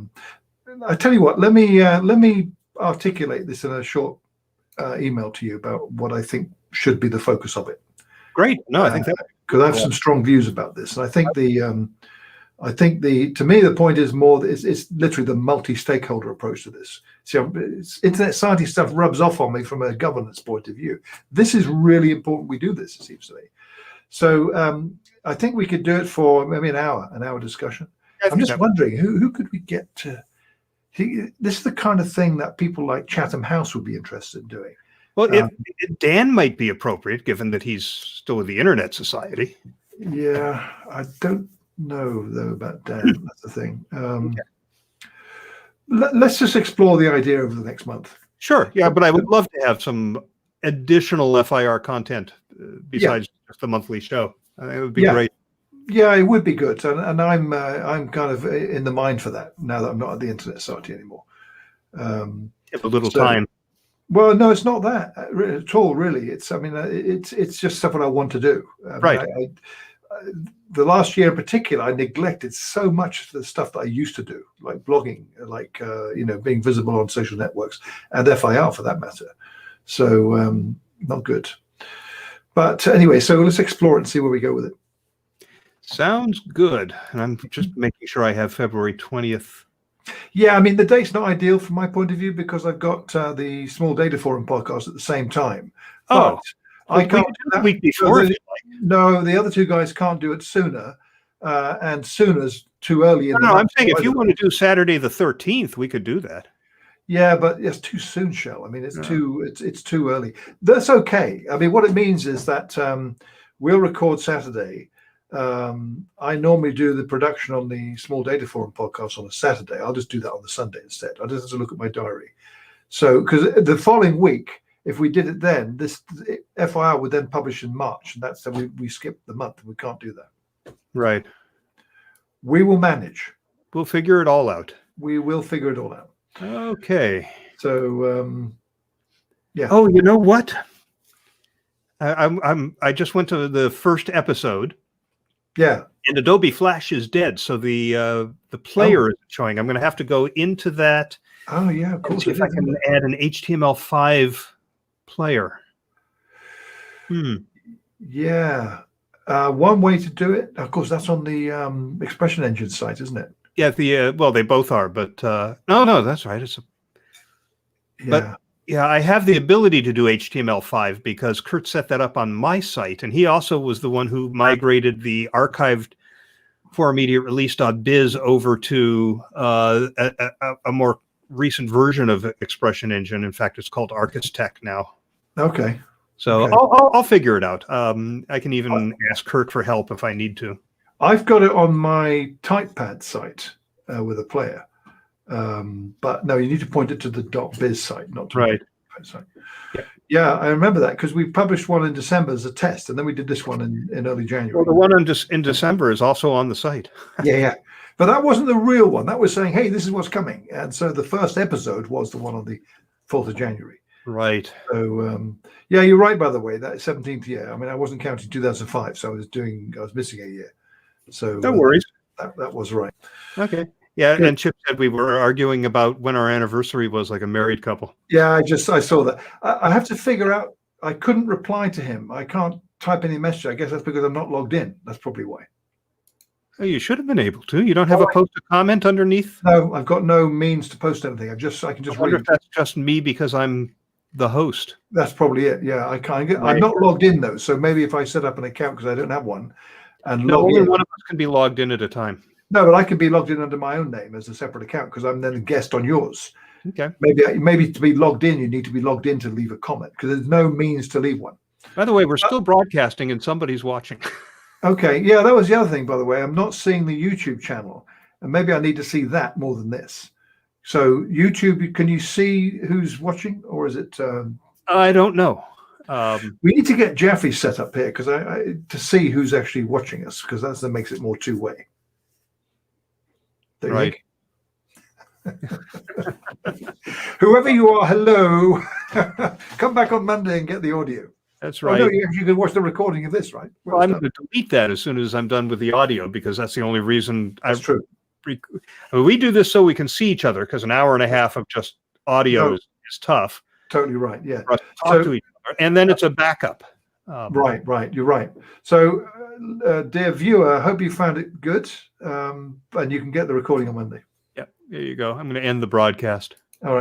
tell you what, let me articulate this in a short email to you about what I think should be the focus of it.
Great. No, I think that
because I have some strong views about this, and I think to me the point is more that it's literally the multi-stakeholder approach to this. So internet society stuff rubs off on me from a governance point of view. This is really important we do this, it seems to me. So I think we could do it for maybe an hour discussion. I'm just wondering who could we get to. This is the kind of thing that people like Chatham House would be interested in doing.
Well, Dan might be appropriate, given that he's still with the Internet Society.
Yeah, I don't know though about Dan. That's the thing. Okay. Let's just explore the idea over the next month.
Sure. Yeah, but I would love to have some additional FIR content besides just the monthly show. I think it would be great.
Yeah, it would be good, and I'm kind of in the mind for that now that I'm not at the Internet Society anymore.
You have a little time.
Well, no, it's not that at all, really. It's just stuff that I want to do.
Right.
The last year in particular, I neglected so much of the stuff that I used to do, like blogging, like being visible on social networks, and FIR for that matter. So not good. But anyway, so let's explore it and see where we go with it.
Sounds good. And I'm just making sure I have February 20th.
Yeah, I mean, the date's not ideal from my point of view because I've got the Small Data Forum podcast at the same time. But I can't do
that week before.
No, the other two guys can't do it sooner, and sooner's too early.
No, I'm saying if you want to do Saturday the 13th, we could do that.
Yeah, but it's too soon, Shel. I mean, it's too early. That's okay. I mean, what it means is that we'll record Saturday. I normally do the production on the Small Data Forum podcast on a Saturday. I'll just do that on the Sunday instead. I just have to look at my diary. So, because the following week, if we did it then, this FIR would then publish in March, and that's we skip the month, and we can't do that.
Right.
We will manage.
We'll figure it all out.
We will figure it all out.
Okay.
So, yeah.
Oh, you know what? I just went to the first episode.
Yeah.
And Adobe Flash is dead, so the player isn't showing. I'm going to have to go into that.
Oh yeah, of course.
See if I can add an HTML5 player.
Yeah. One way to do it, of course, that's on the Expression Engine site, isn't it?
Yeah. Well, they both are, but no, that's right. But yeah, I have the ability to do HTML5 because Kurt set that up on my site, and he also was the one who migrated the archived for immediate release.biz over to a more recent version of Expression Engine. In fact, it's called Arcus Tech now.
Okay.
So
Okay.
I'll figure it out. I can even ask Kirk for help if I need to.
I've got it on my TypePad site with a player. But no, you need to point it to the .biz site, not to
Right.
the site.
Yeah.
Yeah, I remember that because we published one in December as a test, and then we did this one in early January.
Well, the one in December is also on the site.
Yeah. But that wasn't the real one. That was saying, hey, this is what's coming. And so the first episode was the one on the 4th of January.
Right.
So, yeah, you're right, by the way, that 17th year. I mean, I wasn't counting 2005, so I was missing a year. So
No worries.
That was right.
Okay. Yeah,
Good.
and Chip said we were arguing about when our anniversary was, like a married couple.
Yeah, I saw that. I have to figure out, I couldn't reply to him. I can't type any message. I guess that's because I'm not logged in. That's probably why.
Oh, you should have been able to. You don't have a post a comment underneath?
No, I've got no means to post anything. I can just
wonder
read.
if that's just me because I'm the host.
That's probably it. Yeah, I can't get.
Right.
I'm not logged in though, so maybe if I set up an account because I don't have one, and log
only
in.
one of us can be logged in at a time.
No, but I can be logged in under my own name as a separate account because I'm then a guest on yours.
Okay.
Maybe to be logged in, you need to be logged in to leave a comment because there's no means to leave one.
By the way, we're still broadcasting and somebody's watching.
Okay, yeah, that was the other thing, by the way. I'm not seeing the YouTube channel, and maybe I need to see that more than this. So YouTube, can you see who's watching, or is it?
I don't know.
We need to get Jeffrey set up here because to see who's actually watching us because that makes it more two-way.
Right.
Whoever you are, hello. Come back on Monday and get the audio.
That's right.
Oh, no, you can watch the recording of this, right?
Well, I'm going to delete that as soon as I'm done with the audio because that's the only reason.
That's true.
I mean, we do this so we can see each other because an hour and a half of just audio is tough.
Totally right. Yeah.
For us to talk to each other. And then it's a backup.
Right. You're right. So, dear viewer, I hope you found it good. And you can get the recording on Monday.
Yeah, there you go. I'm going to end the broadcast.
All right.